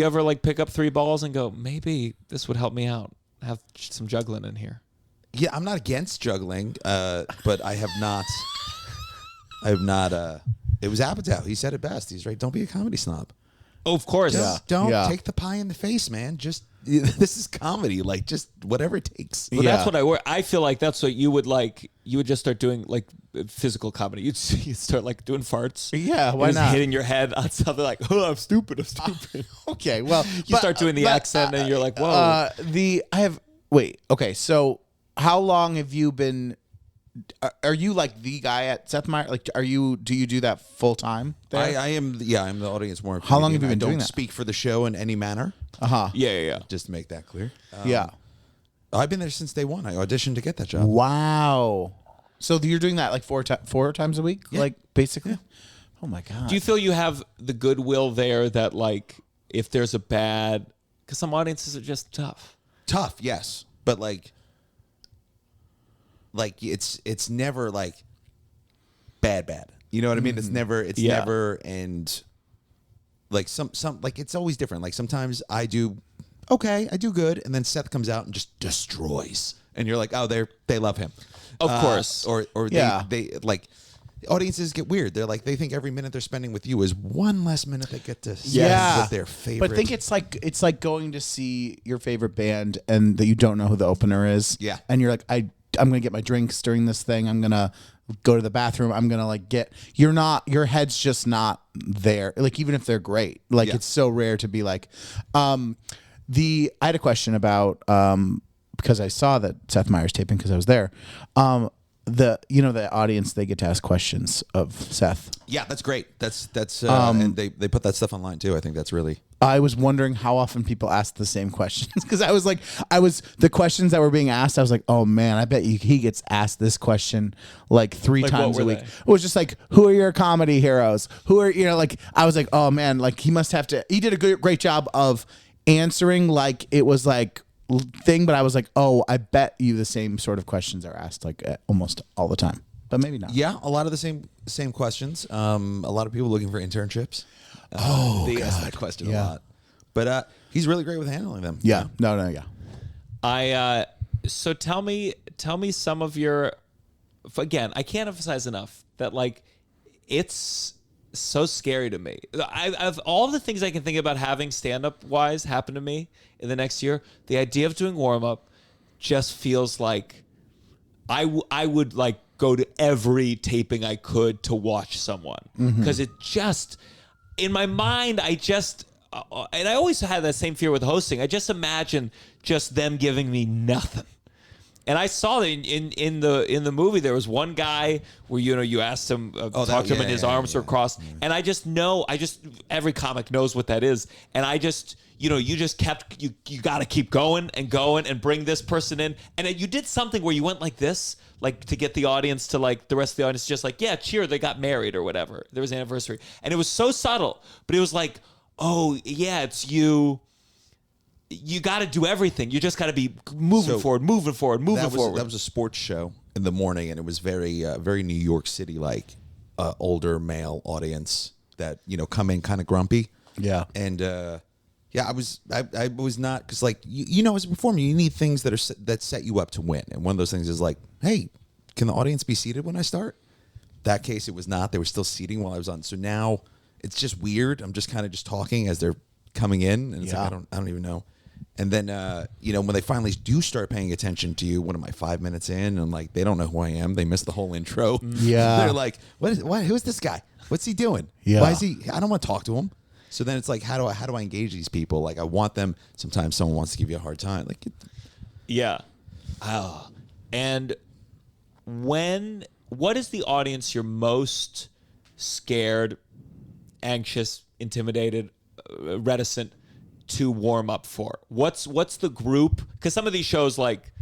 ever like pick up 3 balls and go, maybe this would help me out? Have some juggling in here. Yeah, I'm not against juggling, but I have not. It was Apatow. He said it best. He's right. Don't be a comedy snob. Oh, of course. Don't Yeah. take the pie in the face, man. Just this is comedy. Like just whatever it takes. Well, Yeah. that's what I feel like that's what you would like. You would just start doing like physical comedy. You'd start like doing farts. Yeah, why Just not? hitting your head on something like, oh, I'm stupid. Okay. Well, You start doing the accent and you're like, whoa. Okay. So, how long have you been? Are you like the guy at Seth Meyers? Like, do you do that full time? I am. Yeah, I'm the audience more. How long have you I been don't doing that? speak for the show in any manner. Yeah. Just to make that clear. Yeah. I've been there since day one. I auditioned to get that job. Wow. So you're doing that like four times a week, like basically. Oh my god. Do you feel you have the goodwill there that like if there's a bad, because some audiences are just tough. Tough, yes, but like it's never like bad. You know what I mean? It's never and like some like it's always different. Like sometimes I do good, and then Seth comes out and just destroys, and you're like, oh, they love him, Of course. or Yeah. they like. Audiences get weird. They're like they think every minute they're spending with you is one less minute they get to spend with their favorite. But think it's like going to see your favorite band and that you don't know who the opener is. Yeah. And you're like, I'm gonna get my drinks during this thing. I'm gonna go to the bathroom. I'm gonna like your head's just not there. Like even if they're great, like Yeah. it's so rare to be like, I had a question about because I saw that Seth Meyers taping because I was there. The audience, they get to ask questions of Seth. Yeah, that's great. That's and they put that stuff online too. I think that's really. I was wondering how often people ask the same questions because the questions that were being asked. I was like, oh man, I bet he gets asked this question like 3 Like, times what a were week. they? It was just like, who are your comedy heroes? Who are like? I was like, oh man, like he must have to. He did a great job of answering like it was like thing, but I was like, oh, I bet you the same sort of questions are asked like almost all the time, but maybe not. Yeah, a lot of the same questions. A lot of people looking for internships. They ask that question a lot. But he's really great with handling them. Yeah. No. Yeah. So tell me some of your. Again, I can't emphasize enough that like it's so scary to me. Of all the things I can think about having stand-up wise happen to me in the next year, the idea of doing warm-up just feels like I would like go to every taping I could to watch someone because it just in my mind and I always had that same fear with hosting. I just imagine just them giving me nothing. And I saw that in the movie there was one guy where you asked him talk to him and his arms were crossed, and I just every comic knows what that is, and I just you just kept you got to keep going and bring this person in, and you did something where you went like this, like to get the audience to like the rest of the audience just like cheer, they got married or whatever, there was an anniversary, and it was so subtle, but it was like, oh yeah, it's you. You got to do everything. You just got to be moving forward. That was a sports show in the morning, and it was very, very New York City like, older male audience that come in kind of grumpy. Yeah, and I was not because like as a performer, you need things that set you up to win, and one of those things is like, hey, can the audience be seated when I start? That case, it was not. They were still seating while I was on. So now it's just weird. I'm just kind of just talking as they're coming in, and it's like I don't even know. And then, when they finally do start paying attention to you, what am I, 5 minutes in? And I'm like, they don't know who I am. They missed the whole intro. Yeah. They're like, who's this guy? What's he doing? Yeah. Why is he? I don't want to talk to him. So then it's like, how do I engage these people? Like, I want them. Sometimes someone wants to give you a hard time. Like, yeah. Oh. And what is the audience you're most scared, anxious, intimidated, reticent to warm up for? What's the group? Because some of these shows like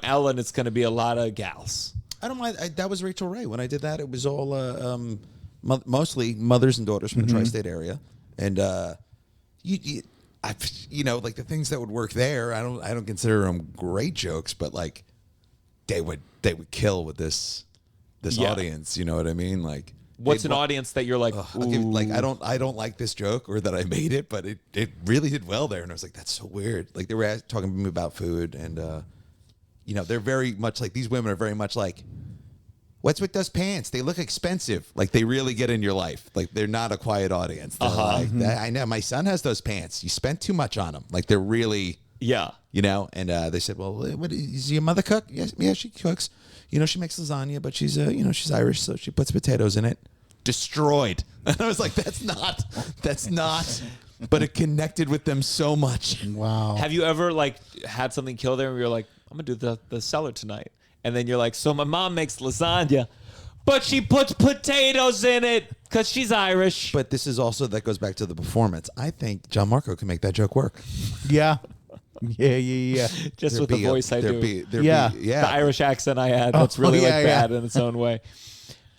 Ellen, it's going to be a lot of gals. I don't mind. That was Rachel Ray. When I did that, it was all mostly mothers and daughters from the tri-state area, and like the things that would work there. I don't consider them great jokes, but like they would kill with this audience. You know what I mean? Like, what's an audience that you're like, I don't like this joke or that I made it, but it really did well there. And I was like, that's so weird. Like they were talking to me about food, and they're very much like, these women are very much like, what's with those pants? They look expensive. Like they really get in your life. Like they're not a quiet audience. They're like, I know my son has those pants. You spent too much on them. Like they're really, and they said, well, what is your mother cook? Yes, yeah, she cooks. She makes lasagna, but she's she's Irish, so she puts potatoes in it. Destroyed. And I was like, that's not. But it connected with them so much. Wow. Have you ever like had something kill there and you're like, I'm gonna do the cellar tonight, and then you're like, so my mom makes lasagna, but she puts potatoes in it because she's Irish. But this is also, that goes back to the performance. I think Gianmarco can make that joke work. Yeah. Yeah. Just with the voice I do. Yeah. The Irish accent I had. That's really bad in its own way.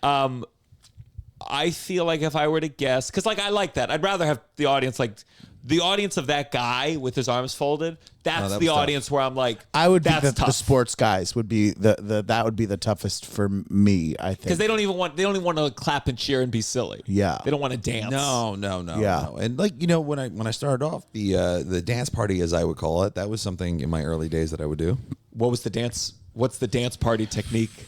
I feel like if I were to guess, because like I like that. I'd rather have the audience like the audience of that guy with his arms folded. That's the audience tough. Where I'm like, I would be that's the sports guys would be that would be the toughest for me, I think. Because they don't want to clap and cheer and be silly. Yeah. They don't want to dance. No. Yeah. No. And like, when I started off, the dance party, as I would call it, that was something in my early days that I would do. What was the dance? What's the dance party technique?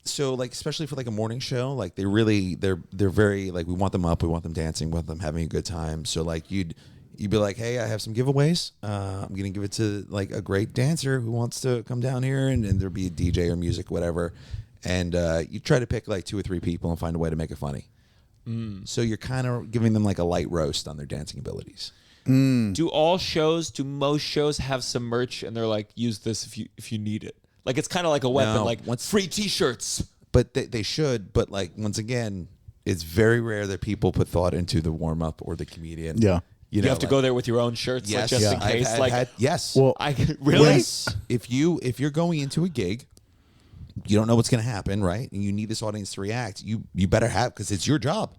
So like, especially for like a morning show, like they're very like, we want them up, we want them dancing, we want them having a good time. So like you'd be like, hey, I have some giveaways. I'm going to give it to like a great dancer who wants to come down here, and there'd be a DJ or music, whatever. And, you try to pick like 2 or 3 people and find a way to make it funny. So you're kind of giving them like a light roast on their dancing abilities. Do most shows have some merch and they're like, use this if you need it? Like it's kind of like a weapon, free T-shirts. But they should. But like, once again, it's very rare that people put thought into the warm up or the comedian. Yeah, you have to go there with your own shirts, yes, just in case. Yes. Well, really. Yes. If you're going into a gig, you don't know what's going to happen, right? And you need this audience to react. You better have, because it's your job.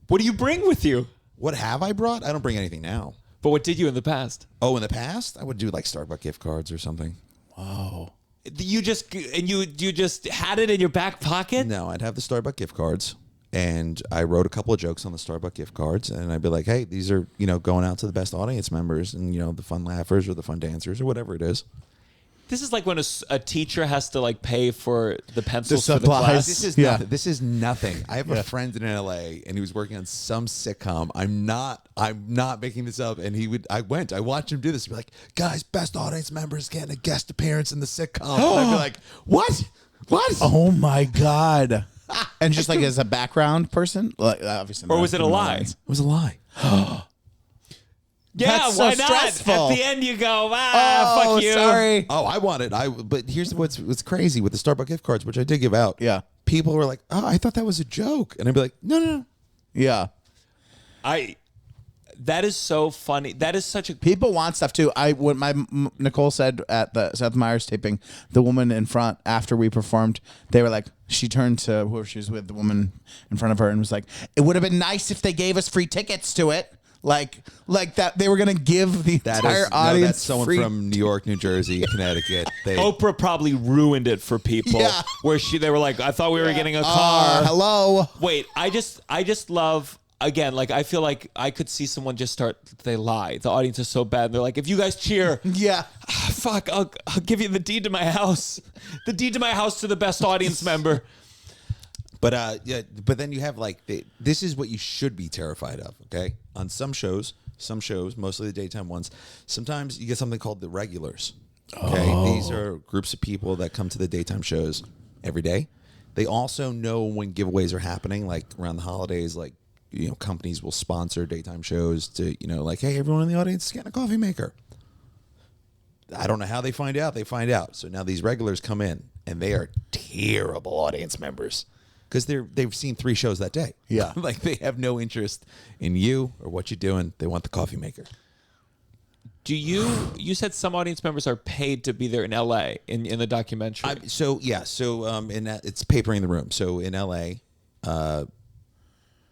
What do you bring with you? What have I brought? I don't bring anything now. But what did you in the past? Oh, in the past, I would do like Starbucks gift cards or something. Wow. You just had it in your back pocket? No, I'd have the Starbucks gift cards, and I wrote a couple of jokes on the Starbucks gift cards, and I'd be like, hey, these are, going out to the best audience members, and, the fun laughers or the fun dancers or whatever it is. This is like when a teacher has to like pay for the pencils for the supplies. class. This is nothing. I have a friend in LA, and he was working on some sitcom. I'm not making this up. And I watched him do this. He'd be like, guys, best audience members getting a guest appearance in the sitcom. And I'd be like, what? What? Oh my god! And just like as a background person, like obviously, Or was it a lie? It was a lie. Yeah, That's so why not? stressful. At the end, you go, Oh, fuck you. sorry. Oh, I want it. But here's what's crazy with the Starbucks gift cards, which I did give out. Yeah. People were like, "Oh, I thought that was a joke," and I'd be like, "No." Yeah. That is so funny. That is such a. People want stuff too. When Nicole said at the Seth Meyers taping, the woman in front after we performed, they were like, she turned to whoever she was with, the woman in front of her, and was like, "It would have been nice if they gave us free tickets to it." Like that they were gonna give the entire audience that's someone free. from New York, New Jersey, Connecticut. Oprah probably ruined it for people. Yeah. Where they were like, I thought we were getting a car. Hello. Wait, I just love. Again, like I feel like I could see someone just start. They lie. The audience is so bad. They're like, if you guys cheer, Yeah. fuck, I'll give you the deed to my house. The deed to my house to the best audience member. But but then you have like this is what you should be terrified of. Okay, on some shows, mostly the daytime ones, sometimes you get something called the regulars. Okay, these are groups of people that come to the daytime shows every day. They also know when giveaways are happening, like around the holidays, like. Companies will sponsor daytime shows to, like, hey, everyone in the audience is getting a coffee maker. I don't know how they find out. They find out. So now these regulars come in, and they are terrible audience members because they've seen 3 shows that day. Yeah. Like they have no interest in you or what you're doing. They want the coffee maker. Do you said some audience members are paid to be there in LA in the documentary? It's papering the room. So in LA,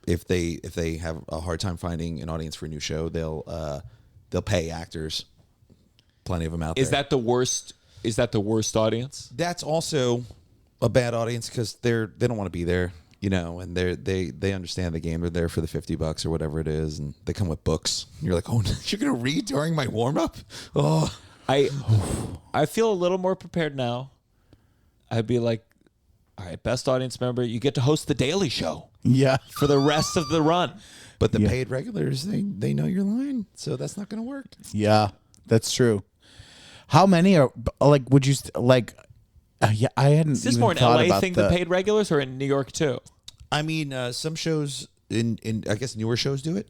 if they have a hard time finding an audience for a new show, they'll pay actors. Plenty of them out there. Is that the worst? Is that the worst audience? That's also a bad audience because they don't want to be there, and they understand the game. They're there for the $50 or whatever it is, and they come with books. And you're like, oh, you're gonna read during my warm up? Oh, I feel a little more prepared now. I'd be like, all right, best audience member, you get to host the Daily Show. Yeah. For the rest of the run. but the paid regulars, they know your line, so that's not gonna work. Yeah, that's true. How many are like? Would you like? Yeah, I hadn't. Is this even more an thought LA about thing, the paid regulars, or in New York too? I mean, some shows in I guess newer shows do it.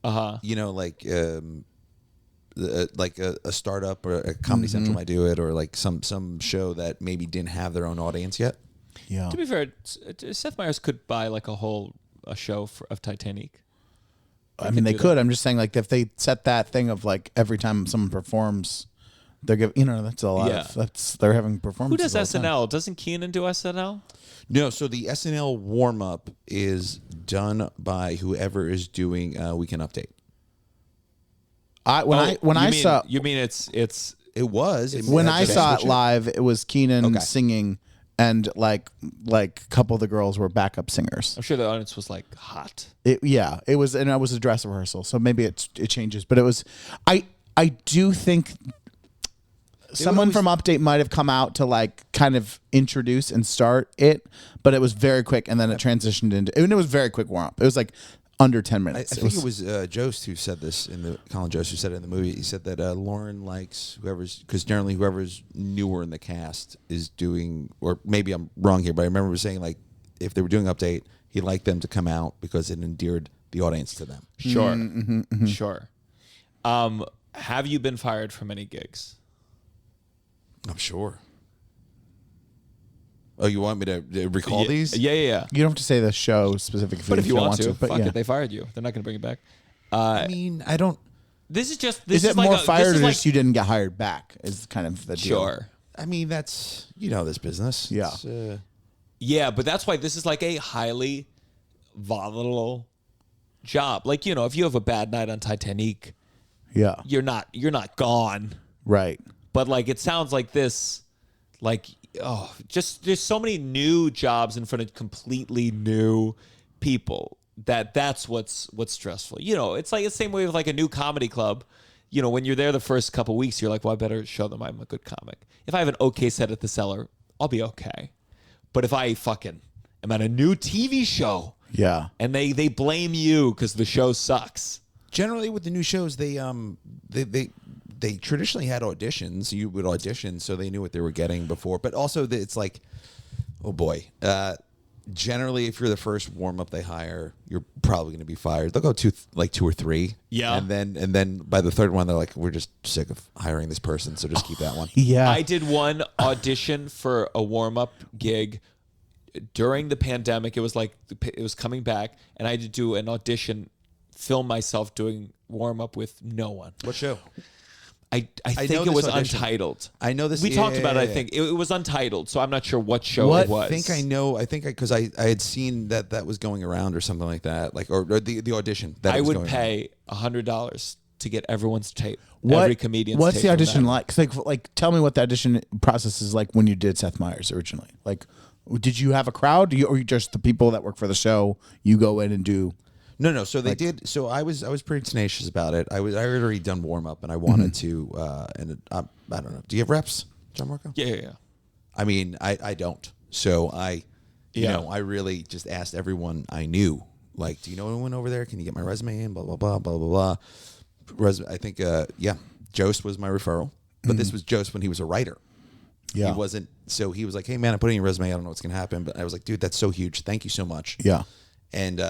Like a startup or a Comedy Central might do it, or like some show that maybe didn't have their own audience yet. Yeah. To be fair, Seth Meyers could buy like a show of Titanic. I mean, they could. I'm just saying, like, if they set that thing of like every time someone performs, they're giving. That's a lot. Yeah. They're having performances. Who does all the time. SNL? Doesn't Keenan do SNL? No, so the SNL warm up is done by whoever is doing Weekend Update. You mean it's It was When I saw it switch live, it was Keenan Okay. singing, and like a couple of the girls were backup singers. I'm sure the audience was like hot. It was, and it was a dress rehearsal, so maybe it changes. But it was, I do think someone from Update might have come out to like kind of introduce and start it, but it was very quick, and then it transitioned into, and it was very quick warm up. It was like under 10 I minutes. think it was Jost who said this Colin Jost who said it in the movie. He said that Lauren likes because generally whoever's newer in the cast is doing, or maybe I'm wrong here, but I remember saying like if they were doing Update, he liked them to come out because it endeared the audience to them. Sure. Sure. Have you been fired from any gigs? I'm sure. Oh, you want me to recall these? Yeah. You don't have to say the show specifically, But if you don't want to, but fuck yeah. it, they fired you. They're not going to bring it back. I mean, I don't. This is just. Is it like more a- fired, this or is like, just you didn't get hired back? Is kind of the deal. Sure. I mean, that's this business. Yeah. It's, Yeah, but that's why this is like a highly volatile job. Like, if you have a bad night on Titanic, Yeah. you're not gone. Right. But like it sounds like this, like just there's so many new jobs in front of completely new people that's what's stressful. It's like the same way with like a new comedy club. When you're there the first couple weeks, you're like, well, I better show them I'm a good comic. If I have an okay set at the Cellar, I'll be okay. But if I fucking am at a new TV show, Yeah. and they blame you because the show sucks. generally with the new shows, they traditionally had auditions. You would audition, so they knew what they were getting before. But also, it's like Oh boy. Generally, if you're the first warm up they hire, you're probably going to be fired. They'll go two or three. Yeah. And then by the third one, they're like, we're just sick of hiring this person, so just keep that one. Yeah. I did one audition for a warm-up gig during the pandemic. It was like it was coming back, and I had to do an audition, film myself doing warm-up with no one. What show? I think know it this was audition. Untitled. I know this. We talked about it. I yeah. think it was Untitled, so I'm not sure what show What? it was. I think I know. I think because I had seen that was going around or something like that, like or the audition. That I was would going pay $100 to get everyone's tape. Every comedian's What's tape the from audition that. like? 'Cause like, tell me what the audition process is like when you did Seth Meyers originally. Like, did you have a crowd, or you just the people that work for the show? You go in and do. No. So they did. So I was pretty tenacious about it. I had already done warm up, and I wanted to. And I don't know. Do you have reps, Gianmarco? Yeah. I mean, I don't. So I really just asked everyone I knew. Like, do you know anyone over there? Can you get my resume in? Blah blah blah blah blah blah. I think Jost was my referral, but this was Jost when he was a writer. Yeah. He wasn't. So he was like, hey man, I'm putting your resume. I don't know what's gonna happen, but I was like, dude, that's so huge. Thank you so much. Yeah. And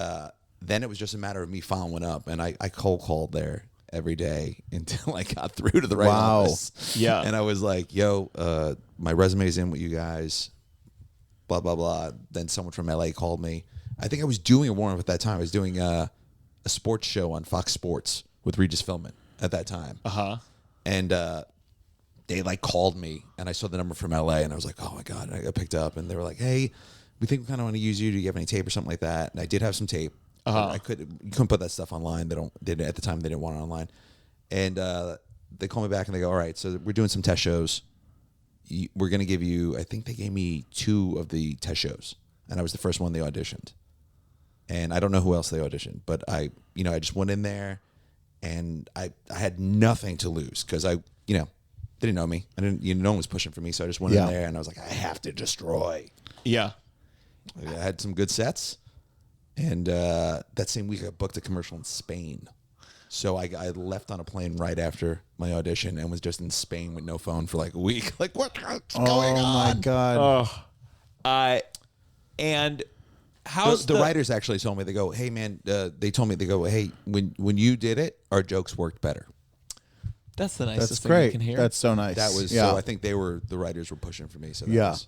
then it was just a matter of me following up, and I cold called there every day until I got through to the right Wow. office. Yeah. And I was like, yo, my resume's in with you guys, blah, blah, blah. Then someone from LA called me. I think I was doing a warm-up at that time. I was doing a sports show on Fox Sports with Regis Philbin at that time. Uh-huh. And they like called me, and I saw the number from LA, and I was like, oh my God. And I got picked up, and they were like, hey, we think we kind of want to use you. Do you have any tape or something like that? And I did have some tape. You couldn't put that stuff online. At the time they didn't want it online. And they call me back and they go, all right, so we're doing some test shows. We're going to give you, I think they gave me 2 of the test shows, and I was the first one they auditioned. And I don't know who else they auditioned, but I just went in there, and I had nothing to lose because they didn't know me. No one was pushing for me, so I just went in there and I was like, I have to destroy. Yeah. I had some good sets. And that same week, I booked a commercial in Spain. So I left on a plane right after my audition and was just in Spain with no phone for like a week. Like, what's going on? Oh, my God. And how's The writers actually told me, they go, hey, man, they told me, they go, hey, when you did it, our jokes worked better. That's the nicest That's thing you great. can hear. That's so nice. That was, so I think the writers were pushing for me. So that was,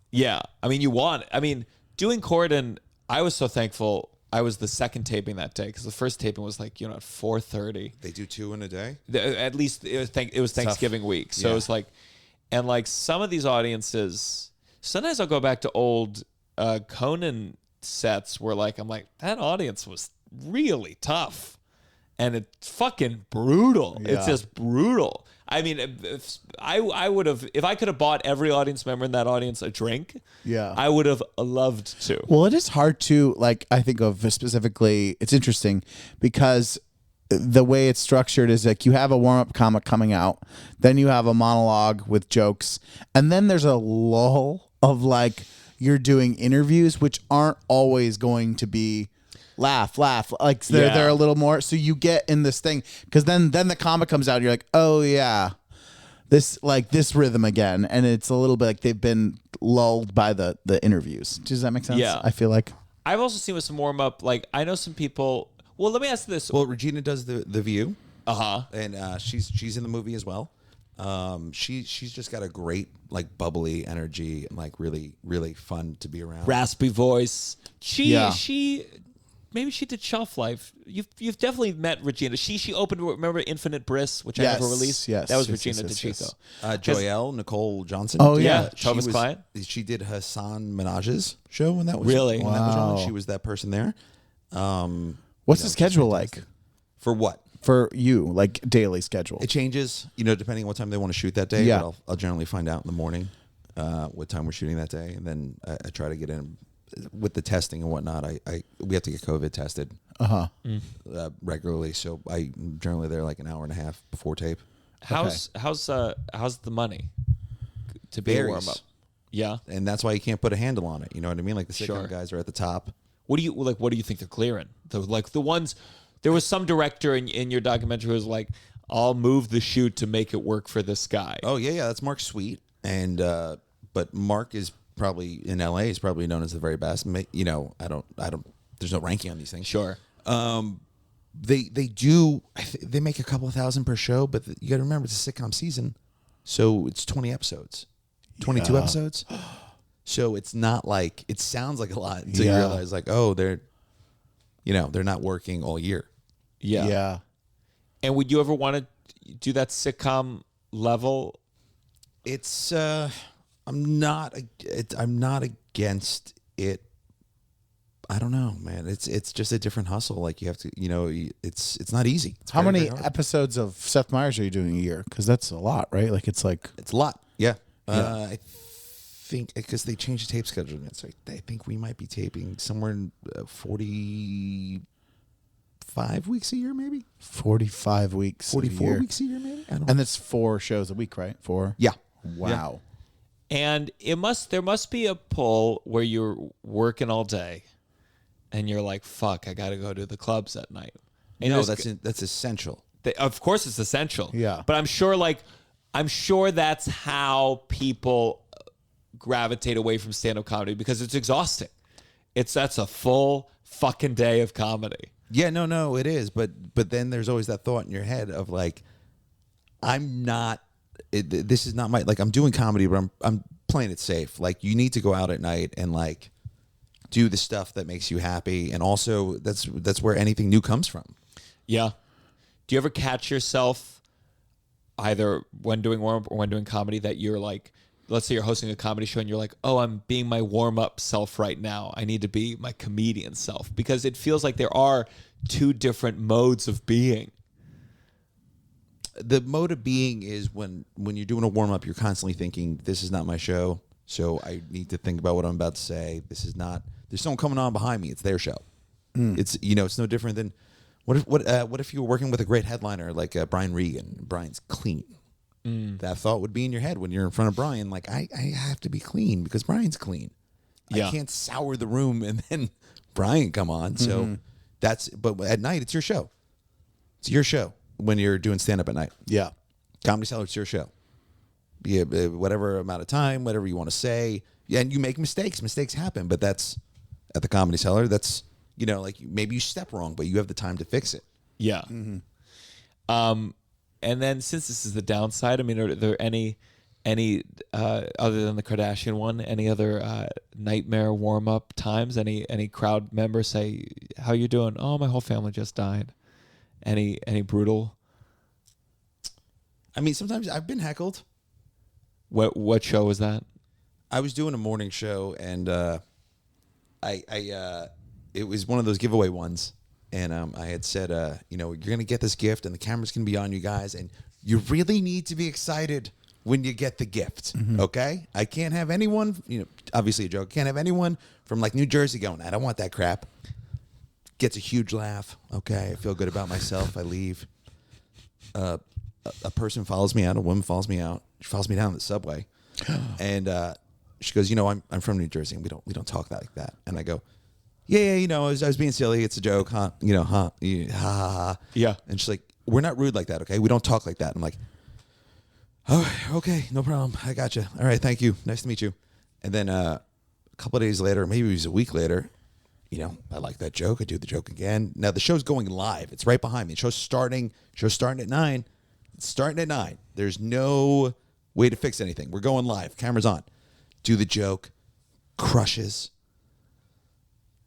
Yeah. I mean, doing Corden, I was so thankful. I was the second taping that day because the first taping was like, at 4:30. they do 2 in a day? At least it was Thanksgiving week. So Yeah. it was like, and like some of these audiences, sometimes I'll go back to old Conan sets where like, I'm like, that audience was really tough. And it's fucking brutal. Yeah. It's just brutal. I mean, if I would have, if I could have bought every audience member in that audience a drink, I would have loved to. Well, it is hard to, like, I think of specifically, it's interesting because the way it's structured is like you have a warm-up comic coming out, then you have a monologue with jokes, and then there's a lull of like you're doing interviews, which aren't always going to be laugh like they're a little more, so you get in this thing because then the comic comes out and you're like, oh yeah, this rhythm again, and it's a little bit like they've been lulled by the interviews. Does that make sense? Yeah. I feel like I've also seen with some warm up, like I know some people. Well, let me ask this. Well, Regina does the View. And she's in the movie as well. She's just got a great like bubbly energy and like really, really fun to be around. raspy voice. She maybe she did Shelf Life. You've definitely met Regina. She opened, remember Infinite Bliss, which I never released. Yes, that was yes, Regina yes, DeChico. yes. Joelle Nicole Johnson. Oh, yeah. Tova's client. She did Hassan Minaj's show when that was Really? when that was on. Wow. She was that person there. What's the schedule like For what? for you, like daily schedule? It changes, depending on what time they want to shoot that day. Yeah. But I'll generally find out in the morning what time we're shooting that day, and then I try to get in with the testing and whatnot. We have to get COVID tested regularly, so I generally there like an hour and a half before tape. How's the money to be a Varies. warm up? Yeah. And that's why you can't put a handle on it. You know what I mean? Like the sitcom Sure. guys are at the top. What do you think they're clearing? The ones. There was some director in your documentary who was like, I'll move the shoot to make it work for this guy. Oh yeah, that's Mark Sweet, and but Mark is probably in LA is probably known as the very best. You know, I don't. There's no ranking on these things. Sure. They do. They make a couple of thousand per show, but you got to remember it's a sitcom season, so it's 20 episodes, 22 episodes. So it's not like it sounds like a lot until you realize, like, oh, they're not working all year. Yeah. Yeah. And would you ever want to do that sitcom level? It's I'm not against it. I don't know, man. It's just a different hustle. Like you have to, it's not easy. It's How very, many very hard. episodes of Seth Meyers are you doing a year? Because that's a lot, right? Like it's like It's a lot. Yeah. I think because they changed the tape schedule again, so I think we might be taping somewhere in 45 weeks a year, maybe 45 weeks, 44 weeks a year, maybe. I don't know. and it's 4 shows a week, right? 4. Yeah. Wow. And there must be a pull where you're working all day and you're like, fuck, I got to go to the clubs at night. And No, there's- that's essential. of course it's essential. Yeah. But I'm sure that's how people gravitate away from stand-up comedy because it's exhausting. That's a full fucking day of comedy. Yeah, no, it is. But then there's always that thought in your head of like, this is not my, like, I'm doing comedy, but I'm playing it safe. Like, you need to go out at night and like do the stuff that makes you happy, and also that's where anything new comes from. Yeah. Do you ever catch yourself either when doing warm-up or when doing comedy that you're like, let's say you're hosting a comedy show and you're like, oh, I'm being my warm-up self right now. I need to be my comedian self, because it feels like there are two different modes of being. The mode of being is when you're doing a warm-up, you're constantly thinking, this is not my show, so I need to think about what I'm about to say. There's someone coming on behind me. It's their show. It's it's no different than what if you were working with a great headliner like Brian Regan. Brian's clean. That thought would be in your head when you're in front of Brian. Like, I have to be clean because Brian's clean. Yeah. I can't sour the room and then Brian come on. So but at night, it's your show. It's your show when you're doing stand-up at night. Yeah. Comedy Cellar, it's your show. Yeah, whatever amount of time, whatever you want to say. Yeah, and you make mistakes. Mistakes happen, but that's at the Comedy Cellar. That's, like maybe you step wrong, but you have the time to fix it. Yeah. And then since this is the downside, I mean, are there any other than the Kardashian one, any other nightmare warm-up times? Any crowd members say, how you doing? Oh, my whole family just died. Any brutal? I mean, sometimes I've been heckled. What show was that? I was doing a morning show, and it was one of those giveaway ones. And I had said, you're going to get this gift, and the camera's going to be on you guys, and you really need to be excited when you get the gift, okay? I can't have anyone, obviously a joke, can't have anyone from, like, New Jersey going, I don't want that crap. Gets a huge laugh. Okay, I feel good about myself. I leave. A person follows me out. A woman follows me out. She follows me down the subway, and she goes, I'm from New Jersey, and we don't talk like that. And I go, yeah, I was being silly. It's a joke, huh? Ha, ha. Yeah. And she's like, we're not rude like that, okay? We don't talk like that. I'm like, oh, okay, no problem. I got you. All right, thank you. Nice to meet you. And then a couple of days later, maybe it was a week later, I like that joke. I do the joke again. Now the show's going live. It's right behind me. Show's starting at 9. It's starting at 9. There's no way to fix anything. We're going live. Camera's on. Do the joke. Crushes.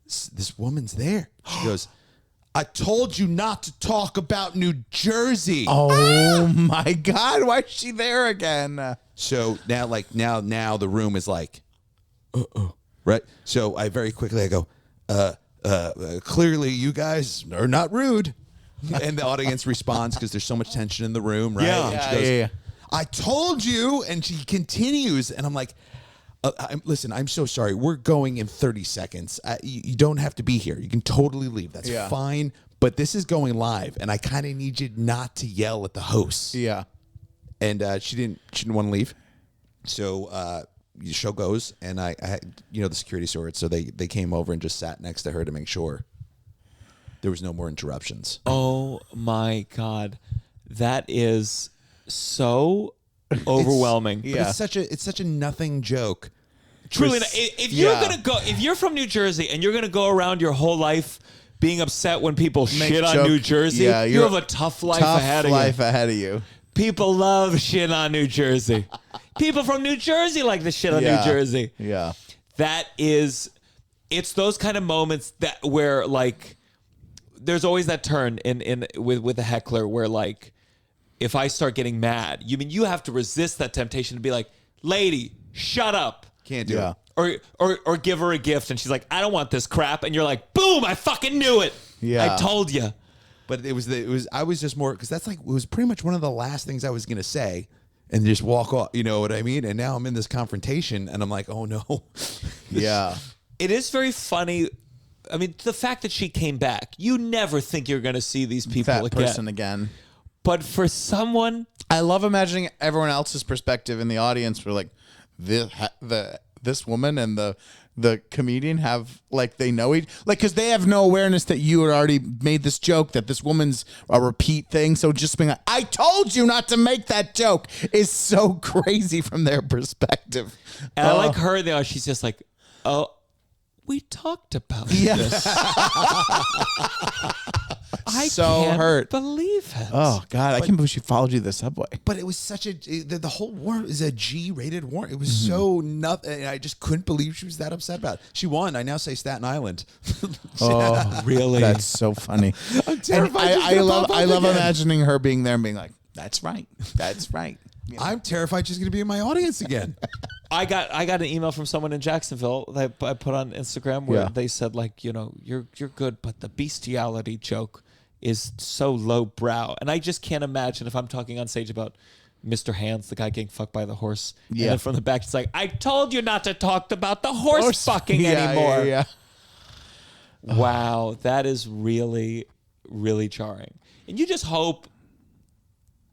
This woman's there. She goes, I told you not to talk about New Jersey. Oh my God. Why is she there again? So now the room is like, right? So I very quickly go, clearly you guys are not rude. And the audience responds because there's so much tension in the room, right? Yeah. And she goes, Yeah. I told you. And she continues. And I'm like, listen, I'm so sorry. We're going in 30 seconds. You don't have to be here. You can totally leave. That's fine. But this is going live, and I kind of need you not to yell at the hosts. Yeah. And she didn't want to leave. So the show goes, and I the security stewards, so they came over and just sat next to her to make sure there was no more interruptions. Oh my God, that is so overwhelming. But it's such a nothing joke. Truly, if you're from New Jersey and you're gonna go around your whole life being upset when people shit on New Jersey, you have a tough life ahead of you. People love shit on New Jersey. People from New Jersey like the shit on New Jersey. Yeah. It's those kind of moments that where like there's always that turn with a heckler where like if I start getting mad, you have to resist that temptation to be like, lady, shut up. Can't do it. Or give her a gift and she's like, I don't want this crap, and you're like, boom, I fucking knew it. Yeah. I told you. But I was just more because that's like it was pretty much one of the last things I was gonna say and just walk off. You know what I mean? And now I'm in this confrontation and I'm like, oh no. Yeah. It is very funny. I mean, the fact that she came back, you never think you're gonna see these people again. But for someone, I love imagining everyone else's perspective in the audience. Where like this woman and the comedian have like they know each like because they have no awareness that you had already made this joke that this woman's a repeat thing. So just being like, I told you not to make that joke is so crazy from their perspective. And I like her though. She's just like, oh, we talked about this. I can't believe it. Oh God, I can't believe she followed you to the subway. But it was such the whole war is a G-rated war. It was so nothing. I just couldn't believe she was that upset about it. She won. I now say Staten Island. Oh, really? That's so funny. I'm terrified. I love imagining her being there and being like, that's right. That's right. You know? I'm terrified she's going to be in my audience again. I got an email from someone in Jacksonville that I put on Instagram where they said like, you're good, but the bestiality joke is so lowbrow. And I just can't imagine if I'm talking on stage about Mr. Hands, the guy getting fucked by the horse. Yeah. And then from the back, it's like, I told you not to talk about the horse fucking anymore. Yeah. Wow. That is really, really jarring. And you just hope,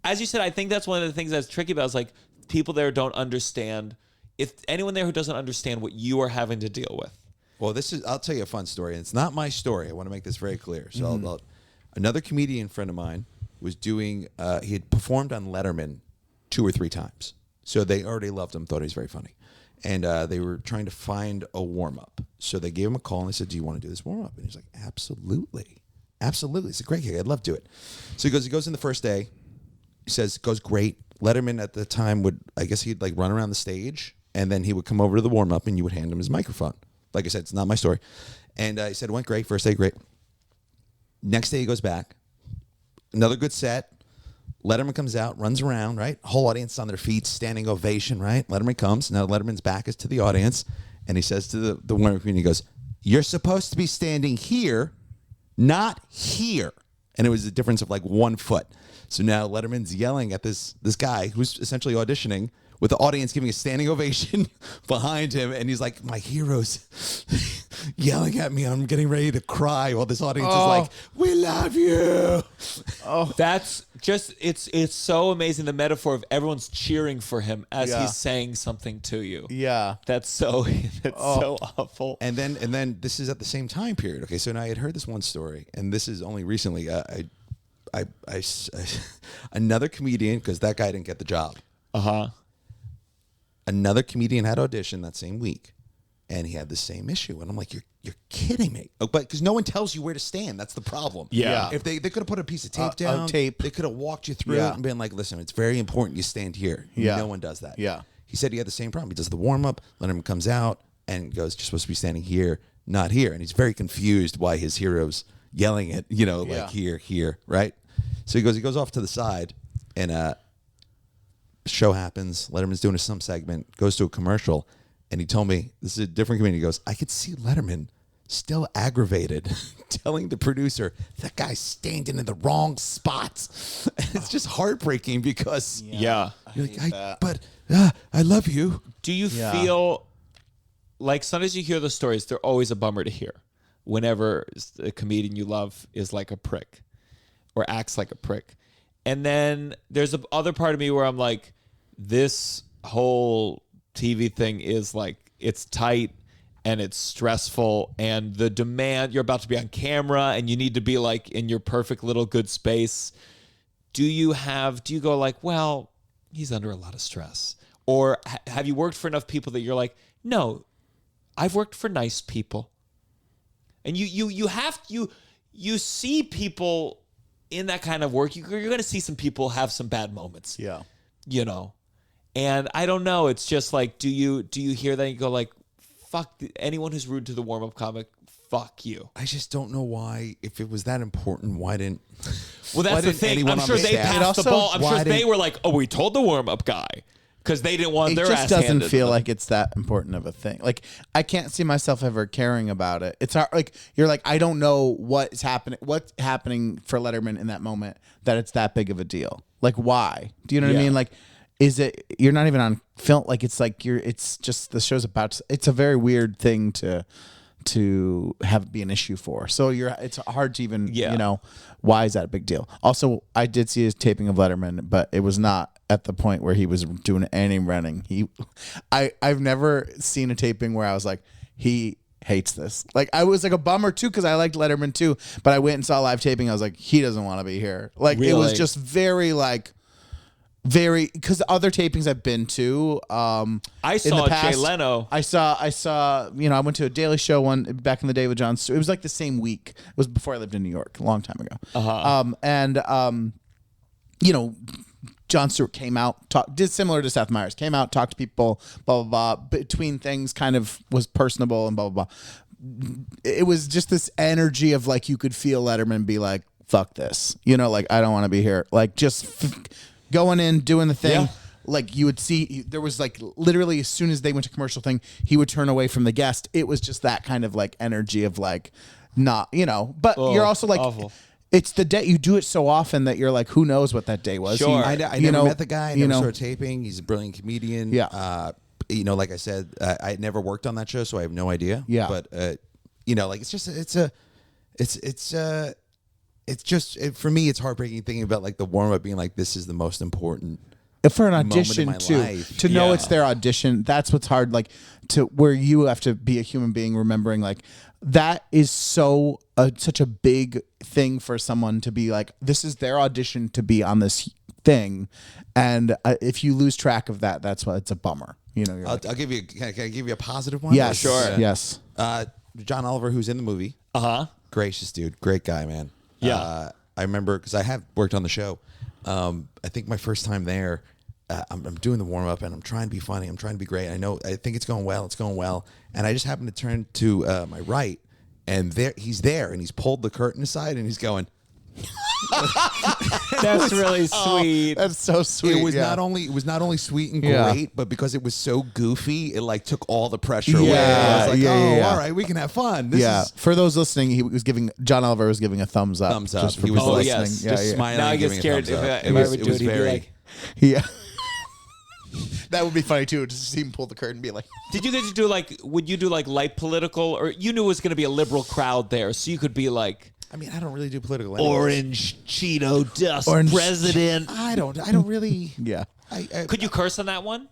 as you said, I think that's one of the things that's tricky about is like people there don't understand. If anyone there who doesn't understand what you are having to deal with. Well, I'll tell you a fun story. And it's not my story. I want to make this very clear. So another comedian friend of mine was doing, he had performed on Letterman 2 or 3 times. So they already loved him, thought he was very funny. And they were trying to find a warm-up. So they gave him a call and they said, do you want to do this warm-up? And he's like, absolutely. Absolutely. It's a great gig. I'd love to do it. So he goes in the first day. He says, it goes great. Letterman at the time he'd like run around the stage and then he would come over to the warm-up and you would hand him his microphone. Like I said, it's not my story. And he said, it went great. First day, great. Next day he goes back. Another good set. Letterman comes out, runs around, right? Whole audience on their feet, standing ovation, right? Letterman comes. Now Letterman's back is to the audience. And he says to the warm-up community, he goes, you're supposed to be standing here, not here. And it was a difference of like 1 foot. So now Letterman's yelling at this guy who's essentially auditioning with the audience giving a standing ovation behind him. And he's like, my hero's yelling at me. I'm getting ready to cry while this audience is like, we love you. Oh, that's just, it's so amazing. The metaphor of everyone's cheering for him as he's saying something to you. Yeah. That's so awful. And then this is at the same time period. Okay. So now I had heard this one story and this is only recently, another comedian, because that guy didn't get the job. Another comedian had auditioned that same week, and he had the same issue. And I'm like, you're kidding me? But because no one tells you where to stand, that's the problem. Yeah. If they could have put a piece of tape down, they could have walked you through it and been like, listen, it's very important you stand here. Yeah. No one does that. Yeah. He said he had the same problem. He does the warm up. Letterman comes out and goes, you're supposed to be standing here, not here. And he's very confused why his hero's yelling at like here, right? So he goes off to the side, and show happens. Letterman's doing some segment, goes to a commercial, and he told me, this is a different comedian. He goes, I could see Letterman still aggravated, telling the producer, that guy's standing in the wrong spots. And it's just heartbreaking because you're like, I love you. Do you feel like sometimes you hear the stories, they're always a bummer to hear whenever a comedian you love is like a prick or acts like a prick. And then there's the other part of me where I'm like, this whole TV thing is like, it's tight and it's stressful and the demand, you're about to be on camera and you need to be like in your perfect little good space. Do you go like, well, he's under a lot of stress? Or have you worked for enough people that you're like, no, I've worked for nice people. And you see people in that kind of work. You're going to see some people have some bad moments. Yeah. You know, and I don't know. It's just like, do you hear that and you go like, fuck anyone who's rude to the warm up comic. Fuck you. I just don't know why. If it was that important, why didn't? Well, that's the thing. I'm sure they passed the ball. I'm sure they were like, oh, we told the warm up guy. Because they didn't want their ass handed. It just doesn't feel like it's that important of a thing. Like, I can't see myself ever caring about it. It's hard, like, you're like, I don't know what's happening for Letterman in that moment that it's that big of a deal. Like, why? Do you know what I mean? Like, is it, you're not even on film. Like, it's like it's just, the show's about, it's a very weird thing to have be an issue for. So it's hard to even, you know, why is that a big deal? Also, I did see his taping of Letterman, but it was not at the point where he was doing any running. I've never seen a taping where I was like, he hates this. Like, I was like a bummer too, because I liked Letterman too, but I went and saw a live taping. I was like, he doesn't want to be here. Like, It was just very because other tapings I've been to, I saw Jay Leno. I saw, you know, I went to a Daily Show one back in the day with Jon Stewart. It was like the same week. It was before I lived in New York, a long time ago. You know, Jon Stewart came out, did similar to Seth Meyers, came out, talked to people, blah, blah, blah. Between things kind of was personable and blah, blah, blah. It was just this energy of like, you could feel Letterman be like, fuck this. You know, like, I don't want to be here. Like, just going in, doing the thing. Yeah. Like, you would see, there was like literally as soon as they went to commercial thing, he would turn away from the guest. It was just that kind of like energy of like, not, you know, but you're also like, awful. It's the day you do it so often that you're like, who knows what that day was? Sure. I never met the guy. I never saw taping. He's a brilliant comedian. Yeah. You know, like I said, I never worked on that show, so I have no idea. Yeah. But you know, like for me, it's heartbreaking thinking about like the warm up being like, this is the most important. For an audition too, to know it's their audition, that's what's hard. Like, to where you have to be a human being, remembering like that is such a big thing for someone to be like, this is their audition to be on this thing, and if you lose track of that, that's why it's a bummer. You know, I'll give you. Can I give you a positive one? Yes, sure. Yes. John Oliver, who's in the movie. Gracious dude, great guy, man. Yeah. I remember because I have worked on the show. I think my first time there, I'm doing the warm up and I'm trying to be funny. I'm trying to be great. I think it's going well. It's going well. And I just happen to turn to my right, and he's there, and he's pulled the curtain aside, and he's going. That's really sweet. That's so sweet. It was not only sweet and great, but because it was so goofy, it like took all the pressure away. I was like, all right, we can have fun. For those listening, John Oliver was giving a thumbs up. Thumbs up. Just for he was people listening. listening. Just smiling. Now I get scared if I ever do it. He'd be like, yeah. That would be funny too, to see him pull the curtain and be like. Did you guys do like? Would you do like light political, or you knew it was going to be a liberal crowd there, so you could be like. I mean, I don't really do political. Anyways. Orange Cheeto dust president. I don't really. Yeah. Could you curse on that one?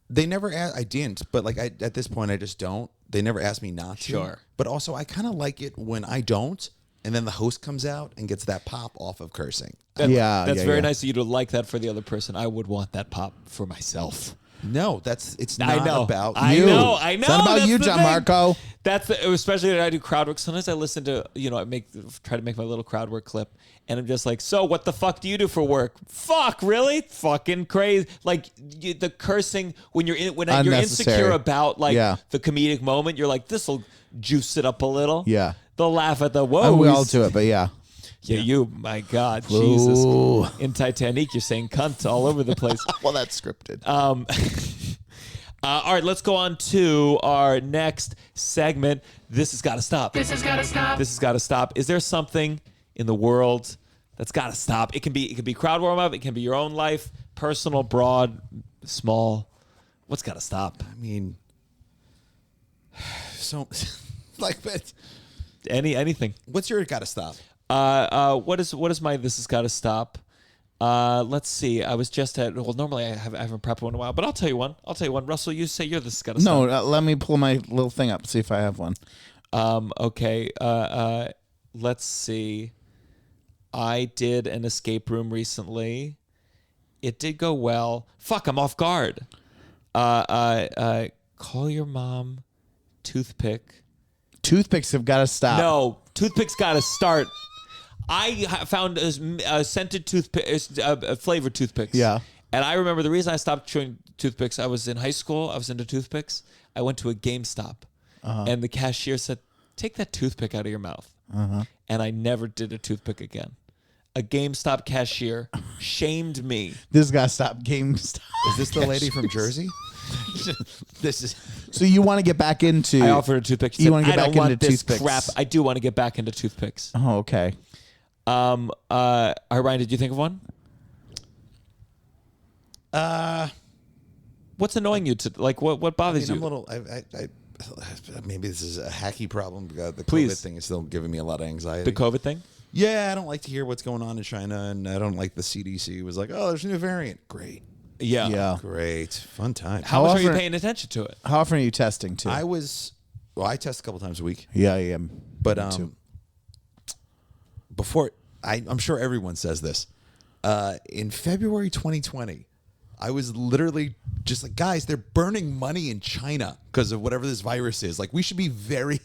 They never asked. I didn't, but like at this point, I just don't. They never asked me not to. Sure. But also, I kind of like it when I don't, and then the host comes out and gets that pop off of cursing. That's very nice of you to like that for the other person. I would want that pop for myself. No, it's not about you. I know. It's not about you, Gianmarco. That's especially when I do crowd work. Sometimes I listen to, I try to make my little crowd work clip, and I'm just like, so what the fuck do you do for work? Fuck, really? Fucking crazy. Like the cursing when you're insecure about like the comedic moment, you're like, this will juice it up a little. Yeah. They'll laugh at the whoa. We all do it, but yeah. Yeah, you, my God, Jesus. In Titanic, you're saying cunt all over the place. Well, that's scripted. All right, let's go on to our next segment. This has got to stop. This has got to stop. This has got to stop. Is there something in the world that's got to stop? It can be crowd warm up. It can be your own life, personal, broad, small. What's got to stop? I mean, so like, but anything. What's your got to stop? What is my this has got to stop? Let's see. I was just at. Well, normally I haven't prepped one in a while, but I'll tell you one. Russell, you say this has got to stop. No, let me pull my little thing up, see if I have one. Okay. Let's see. I did an escape room recently. It did go well. Fuck, I'm off guard. Call your mom. Toothpick. Toothpicks have got to stop. No, toothpicks got to start. I found a scented toothpick, flavored toothpicks. Yeah. And I remember the reason I stopped chewing toothpicks, I was in high school. I was into toothpicks. I went to a GameStop. And the cashier said, take that toothpick out of your mouth. And I never did a toothpick again. A GameStop cashier shamed me. This has got to stop. GameStop. Is this the lady from Jersey? This is. So you want to get back into? I offered a toothpick. She You said, want to get I back don't want into this toothpicks? crap. I do want to get back into toothpicks. Oh, okay. All right, Ryan, did you think of one? What's annoying you to like? What bothers I'm you? a little. Maybe this is a hacky problem. Because the Please. COVID thing is still giving me a lot of anxiety. The COVID thing? Yeah, I don't like to hear what's going on in China, and I don't like the CDC was like, oh, there's a new variant. Great. Yeah. Great. Fun time. How much are you often- paying attention to it? How often are you testing too? I test a couple times a week. Yeah, I am. But Me too. before I'm sure everyone says this. In February 2020, I was literally just like, guys, they're burning money in China because of whatever this virus is. Like, we should be very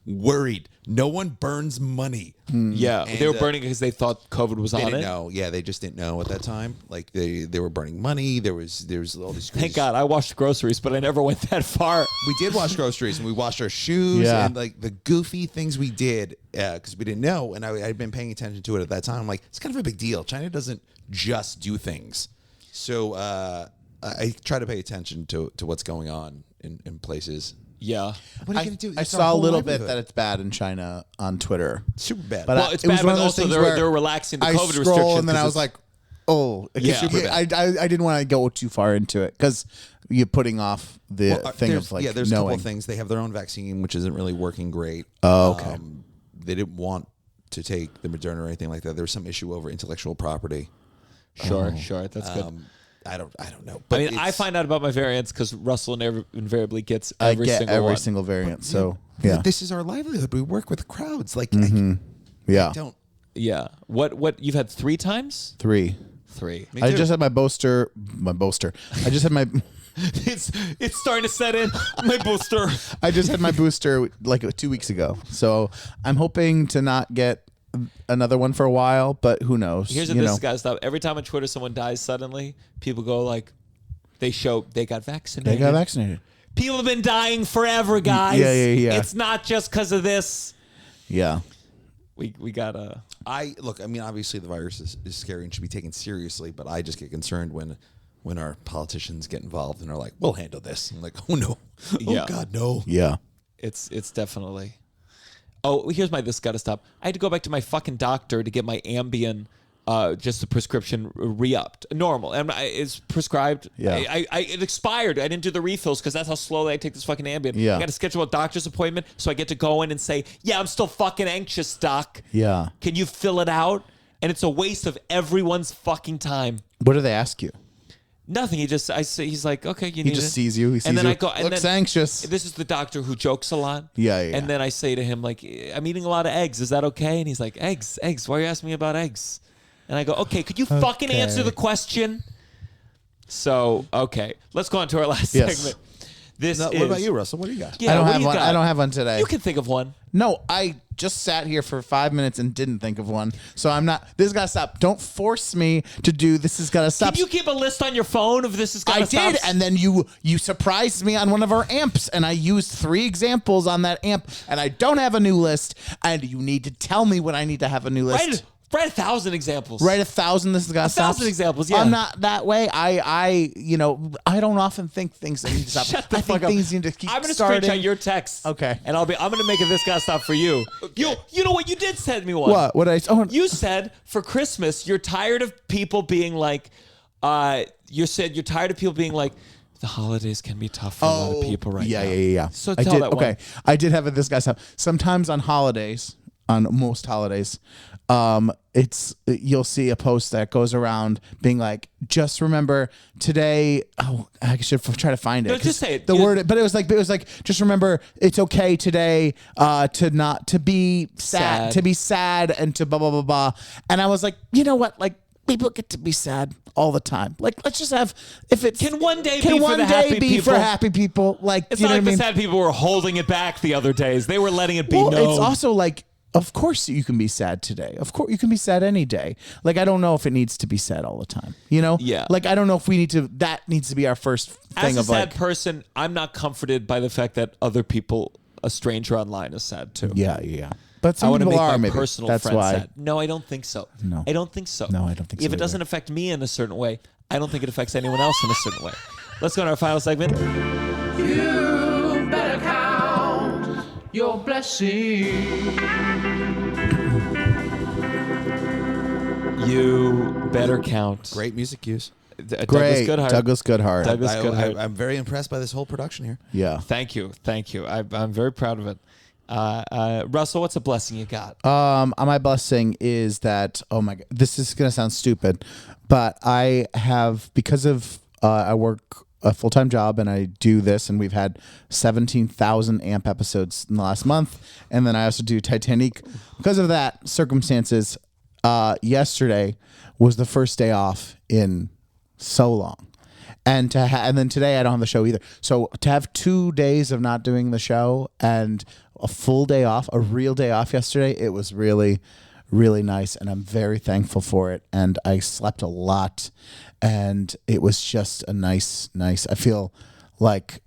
worried. No one burns money. Yeah, And, they were burning because they thought COVID was They on didn't it. know. Yeah, they just didn't know at that time. Like they were burning money. There was all these. Thank God, I washed groceries, but I never went that far. We did wash groceries and we washed our shoes Yeah. and like the goofy things we did because we didn't know. And I'd been paying attention to it at that time. I'm like, it's kind of a big deal. China doesn't just do things. So I try to pay attention to what's going on in places. Yeah. What are you going to do? I It's our saw a whole little bit livelihood. that it's bad in China on Twitter. Super bad. But Well, it's bad, one but of those also things they're where relaxing the I COVID scroll restrictions and then I 'cause was like, oh, Yeah. I didn't want to go too far into it because you're putting off the thing there's- of like there's a couple knowing. of things. They have their own vaccine, which isn't really working great. Oh, okay. They didn't want to take the Moderna or anything like that. There was some issue over intellectual property. Sure, that's good. I don't know. I But mean, I it's- find out about my variants because Russell invariably gets I every get single every one. single variant. So yeah, This is our livelihood. We work with crowds. Like, yeah, I don't. Yeah. What you've had 3 times? 3. 3. Me I too. just had my booster. I just had my. It's starting to set in. My booster. I just had my booster like 2 weeks ago. So I'm hoping to not get another one for a while, but who knows? Here's what this has got to stop. Every time on Twitter someone dies suddenly, people go like, they got vaccinated. They got vaccinated. People have been dying forever, guys. Yeah. It's not just because of this. Yeah. We gotta. I mean, obviously the virus is scary and should be taken seriously, but I just get concerned when our politicians get involved and are like, "We'll handle this." I'm like, "Oh no, Yeah. oh God, no." Yeah. It's definitely. Oh, here's my. This got to stop. I had to go back to my fucking doctor to get my Ambien, just the prescription re-upped. Normal, and it's prescribed. Yeah. It expired. I didn't do the refills because that's how slowly I take this fucking Ambien. Yeah. I got to schedule a doctor's appointment so I get to go in and say, "Yeah, I'm still fucking anxious, doc. Yeah. Can you fill it out?" And it's a waste of everyone's fucking time. What do they ask you? Nothing. He's like, okay, you He need just it. sees you. He sees and then you. I go, and Looks then, anxious. This is the doctor who jokes a lot. Yeah. And then I say to him, like, I'm eating a lot of eggs. Is that okay? And he's like, eggs. Why are you asking me about eggs? And I go, okay, could you fucking answer the question? So, okay. Let's go on to our last Yes. segment. This What is, about you, Russell? What do you got? Yeah, I don't what have do you one. got? I don't have one today. You can think of one. No, I just sat here for 5 minutes and didn't think of one. So I'm not. This has got to stop. Don't force me to do. This has got to stop. Can you keep a list on your phone of this is I gonna stop? did, and then you surprised me on one of our amps, and I used 3 examples on that amp, and I don't have a new list, and you need to tell me when I need to have a new list. Write 1,000 examples. Write 1,000. This has got to stop. 1,000 examples, yeah. I'm not that way. I don't often think things that need to stop. Shut the I fuck think up. things need to keep I'm gonna starting. screenshot your text. Okay. And I'm gonna make it this guy stop for you. You know what? You did send me one. What? What I? Oh, You said for Christmas you're tired of people being like, you said you're tired of people being like, the holidays can be tough for a lot of people right now. Yeah. So I tell did. that one. Okay, I did have it. This guy's stuff. Sometimes on holidays, on most holidays, you'll see a post that goes around being like, just remember today. Oh, I should try to find it. No, just say it. The word, but it was like, just remember it's okay today to be sad, Sad. to be sad, and to blah blah blah blah. And I was like, you know what, like. people get to be sad all the time. Like, let's just have, if it's Can one day can be for one the day happy be people? for happy people? Like, It's you not know like what I mean? the sad people were holding it back the other days. They were letting it be Well, known. it's also like, of course you can be sad today. Of course you can be sad any day. Like, I don't know if it needs to be said all the time. You know? Yeah. Like, I don't know if we need to. That needs to be our first thing As a of sad like. person, I'm not comforted by the fact that other people, a stranger online, is sad too. Yeah. But I some want to people make are my maybe. personal That's friends why. sad. No, I don't think so. No. I don't think so. No, I don't think so If it either. doesn't affect me in a certain way, I don't think it affects anyone else in a certain way. Let's go to our final segment. You better count your blessings. You better count. Great music cues. Great. Douglas Goodhart. Douglas Goodhart. I'm very impressed by this whole production here. Yeah. Thank you. I'm very proud of it. Russell, what's a blessing you got? My blessing is that, oh my God, this is going to sound stupid, but I have, because of, I work a full-time job and I do this, and we've had 17,000 AMP episodes in the last month. And then I also do Titanic. Because of that circumstances, yesterday was the first day off in so long. And and then today I don't have the show either. So to have 2 days of not doing the show and a full day off, a real day off yesterday, it was really, really nice, and I'm very thankful for it. And I slept a lot, and it was just a nice. I feel like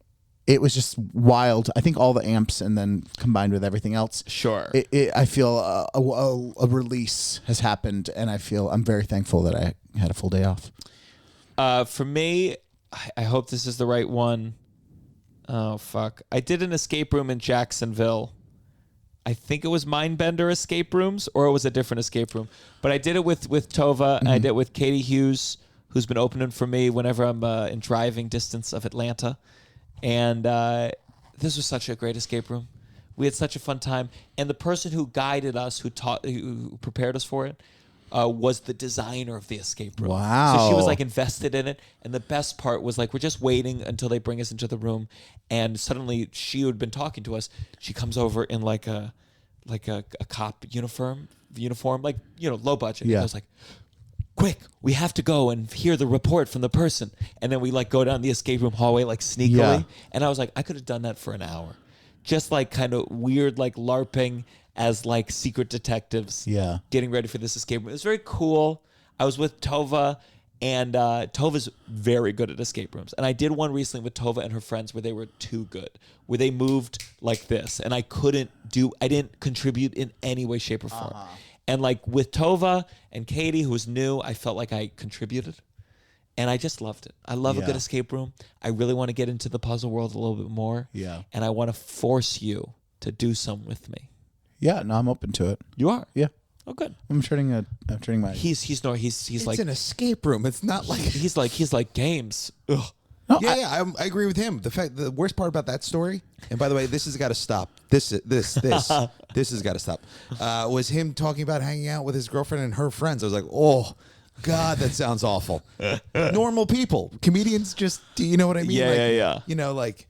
it was just wild. I think all the amps, and then combined with everything else, Sure. I feel a release has happened, and I'm very thankful that I had a full day off. For me, I hope this is the right one. Oh, fuck. I did an escape room in Jacksonville. I think it was Mindbender escape rooms, or it was a different escape room. But I did it with Tova, and I did it with Katie Hughes, who's been opening for me whenever I'm in driving distance of Atlanta. And this was such a great escape room. We had such a fun time. And the person who guided us, who prepared us for it, was the designer of the escape room. Wow. So she was like invested in it. And the best part was like, we're just waiting until they bring us into the room. And suddenly she who had been talking to us, she comes over in like a cop uniform, like, you know, low budget. Yeah. And I was like, quick, we have to go and hear the report from the person. And then we like go down the escape room hallway like sneakily. Yeah. And I was like, I could have done that for an hour. Just like kind of weird, like LARPing as like secret detectives. Yeah. Getting ready for this escape room. It was very cool. I was with Tova, and Tova's very good at escape rooms. And I did one recently with Tova and her friends where they were too good, where they moved like this, and I didn't contribute in any way, shape, or form. And like with Tova and Katie, who was new, I felt like I contributed. And I just loved it. I love a good escape room. I really want to get into the puzzle world a little bit more. Yeah. And I want to force you to do some with me. Yeah, no, I'm open to it. You are? Yeah. Oh, good. I'm turning my. He's It's like an escape room. It's not like he's like games. Ugh. No, I agree with him. The worst part about that story, and by the way, this has got to stop. This has got to stop. Was him talking about hanging out with his girlfriend and her friends. I was like, oh God, that sounds awful. Normal people, comedians, just, do you know what I mean? Yeah, like, yeah. You know, like,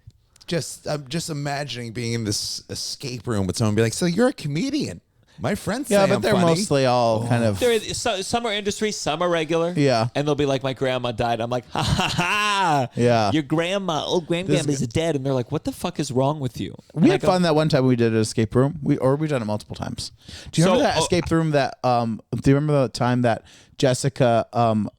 I'm just imagining being in this escape room with someone and be like, so you're a comedian. My friends say yeah, but I'm they're funny. mostly all kind of. Some are industry, some are regular. Yeah. And they'll be like, my grandma died. I'm like, ha ha ha. Yeah. Your grandma, old grandgrandma's dead. And they're like, what the fuck is wrong with you? We had fun that one time we did an escape room. We've done it multiple times. Do you remember that escape room that? Do you remember the time that Jessica,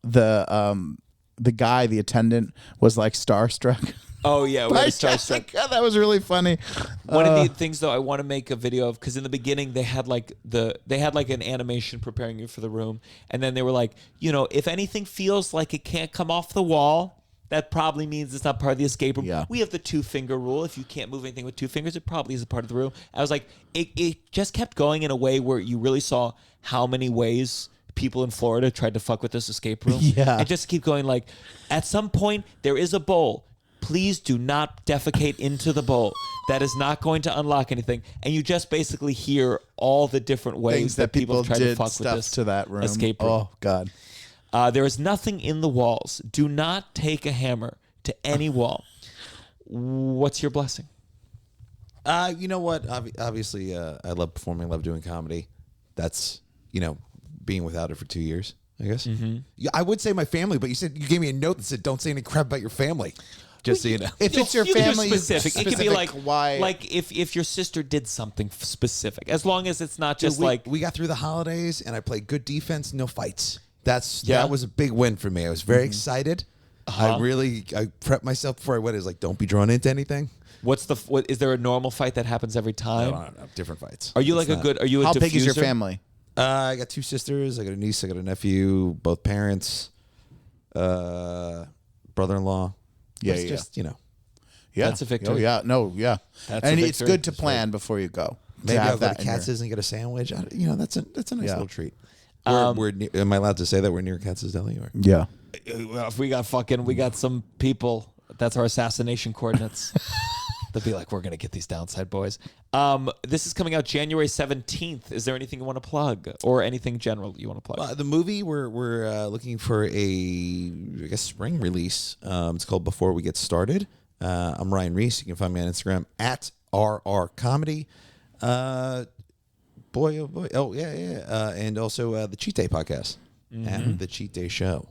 the guy, the attendant, was like starstruck? Oh yeah, we By had a starstruck. Jessica. That was really funny. One of the things though I want to make a video of, because in the beginning they had like an animation preparing you for the room, and then they were like, you know, if anything feels like it can't come off the wall, that probably means it's not part of the escape room. Yeah. We have the 2-finger rule. If you can't move anything with 2 fingers, it probably is a part of the room. I was like, it just kept going in a way where you really saw how many ways people in Florida tried to fuck with this escape room. Yeah. And just keep going like, at some point there is a bowl. Please do not defecate into the bowl. That is not going to unlock anything. And you just basically hear all the different ways Things that people try to did fuck with stuff this to that room. escape room. Oh God. There is nothing in the walls. Do not take a hammer to any wall. What's your blessing? You know what? Obviously, I love performing. I love doing comedy. That's, you know, being without it for 2 years. I guess. Yeah, I would say my family, but you gave me a note that said, "Don't say any crap about your family." Just so you know. If it's your You can do family, specific. It could be like why? like if your sister did something specific, as long as it's not just we got through the holidays and I played good defense, no fights. That was a big win for me. I was very excited. I prepped myself before I went. It was like, don't be drawn into anything. What is there a normal fight that happens every time? No, different fights. Are you like Are you a how diffuser? big is your family? I got 2 sisters. I got a niece. I got a nephew. Both parents. Brother-in-law. Yeah, Just Yeah, That's a victory. Oh, yeah, no, yeah. That's and a it's victory. good to plan before you go. Maybe I'll have go that to in your- Katz's and get a sandwich. That's a nice little treat. Am I allowed to say that we're near Katz's Deli? Or? Yeah. Well, if we got some people, that's our assassination coordinates. They'll be like, we're going to get these downside boys. This is coming out January 17th. Is there anything you want to plug or anything general you want to plug? The movie, we're looking for I guess, spring release. It's called Before We Get Started. I'm Ryan Reiss. You can find me on Instagram at RRComedy. Boy, oh boy. Oh, yeah. And also the Cheat Day podcast and the Cheat Day Show.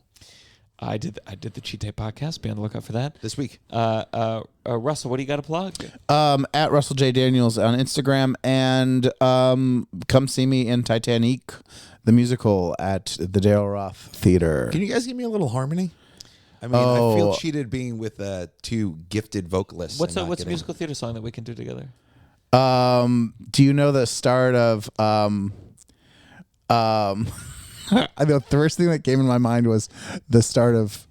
I did the Cheat Day podcast. Be on the lookout for that This week. Russell, what do you got to plug? At Russell J. Daniels on Instagram, and come see me in Titanic, the musical at the Dale Roth Theater. Can you guys give me a little harmony? I mean, I feel cheated being with 2 gifted vocalists. What's a musical theater song that we can do together? Do you know the start of the first thing that came in my mind was the start of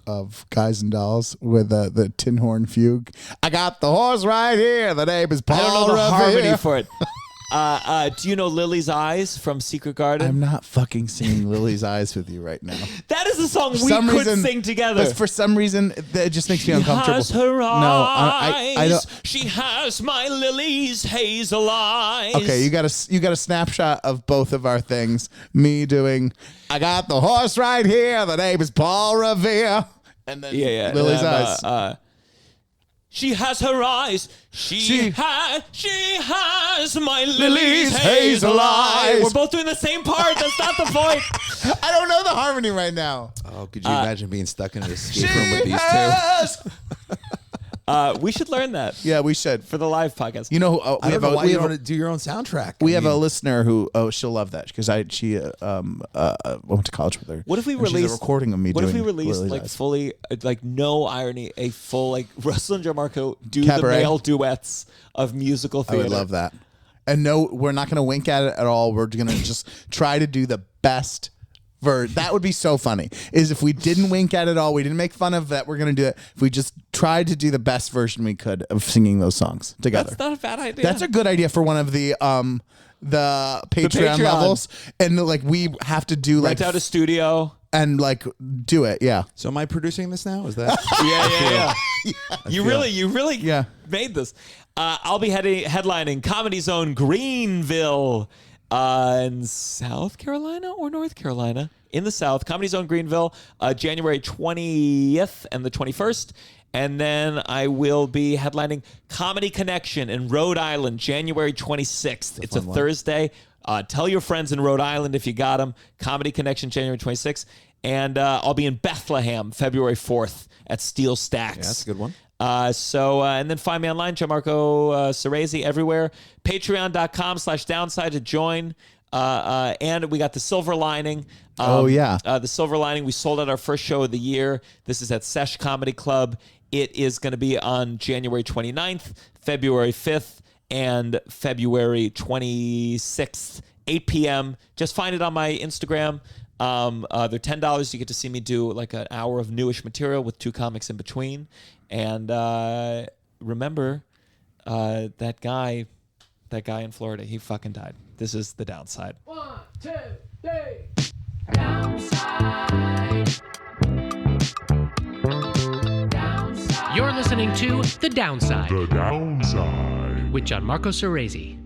Guys and Dolls with the tin horn fugue. I got the horse right here. The name is Paul I don't know the Revere. harmony for it. Do you know Lily's Eyes from Secret Garden? I'm not fucking singing Lily's Eyes with you right now. That is a song we could sing together. But for some reason, it just makes me uncomfortable. She has her eyes. I don't. She has my Lily's hazel eyes. Okay, you got a snapshot of both of our things. Me doing, I got the horse right here. The name is Paul Revere. And then Lily's Eyes. She has her eyes. She has my Lily's hazel eyes. We're both doing the same part. That's not the point. I don't know the harmony right now. Oh, could you imagine being stuck in an escape room with these 2? We should learn that. Yeah, we should. For the live podcast. You know, I don't know why you want to do your own soundtrack. We have a listener who she'll love that because she went to college with her. What if we and she's release a recording of me? What doing if we release Lily's like Eyes. fully like no irony, a full like Russell and Gianmarco do Cabaret. the male duets of musical I theater? would love that. And no, we're not going to wink at it at all. We're going to just try to do the best version. That would be so funny. Is if we didn't wink at it all, we didn't make fun of that. We're going to do it. If we just tried to do the best version we could of singing those songs together. That's not a bad idea. That's a good idea for one of the Patreon levels, and like we have to do like rent out a studio. and like do it. Yeah. So am I producing this now? Is that? Yeah. You really made this. I'll be headlining Comedy Zone Greenville in South Carolina or North Carolina. In the South, Comedy Zone Greenville, January 20th and the 21st. And then I will be headlining Comedy Connection in Rhode Island, January 26th. It's a Thursday. Tell your friends in Rhode Island if you got them. Comedy Connection, January 26th. And I'll be in Bethlehem, February 4th at Steel Stacks. Yeah, that's a good one. And then find me online, Gianmarco Soresi, everywhere. Patreon.com/downside to join. And we got the Silver Lining. The Silver Lining. We sold out our first show of the year. This is at Sesh Comedy Club. It is going to be on January 29th, February 5th, and February 26th, 8 p.m. Just find it on my Instagram. They're $10. You get to see me do like an hour of newish material with 2 comics in between. And remember that guy in Florida, he fucking died. This is the downside. 1, 2, 3. Downside. Downside. You're listening to The Downside The Downside. with Gianmarco Soresi.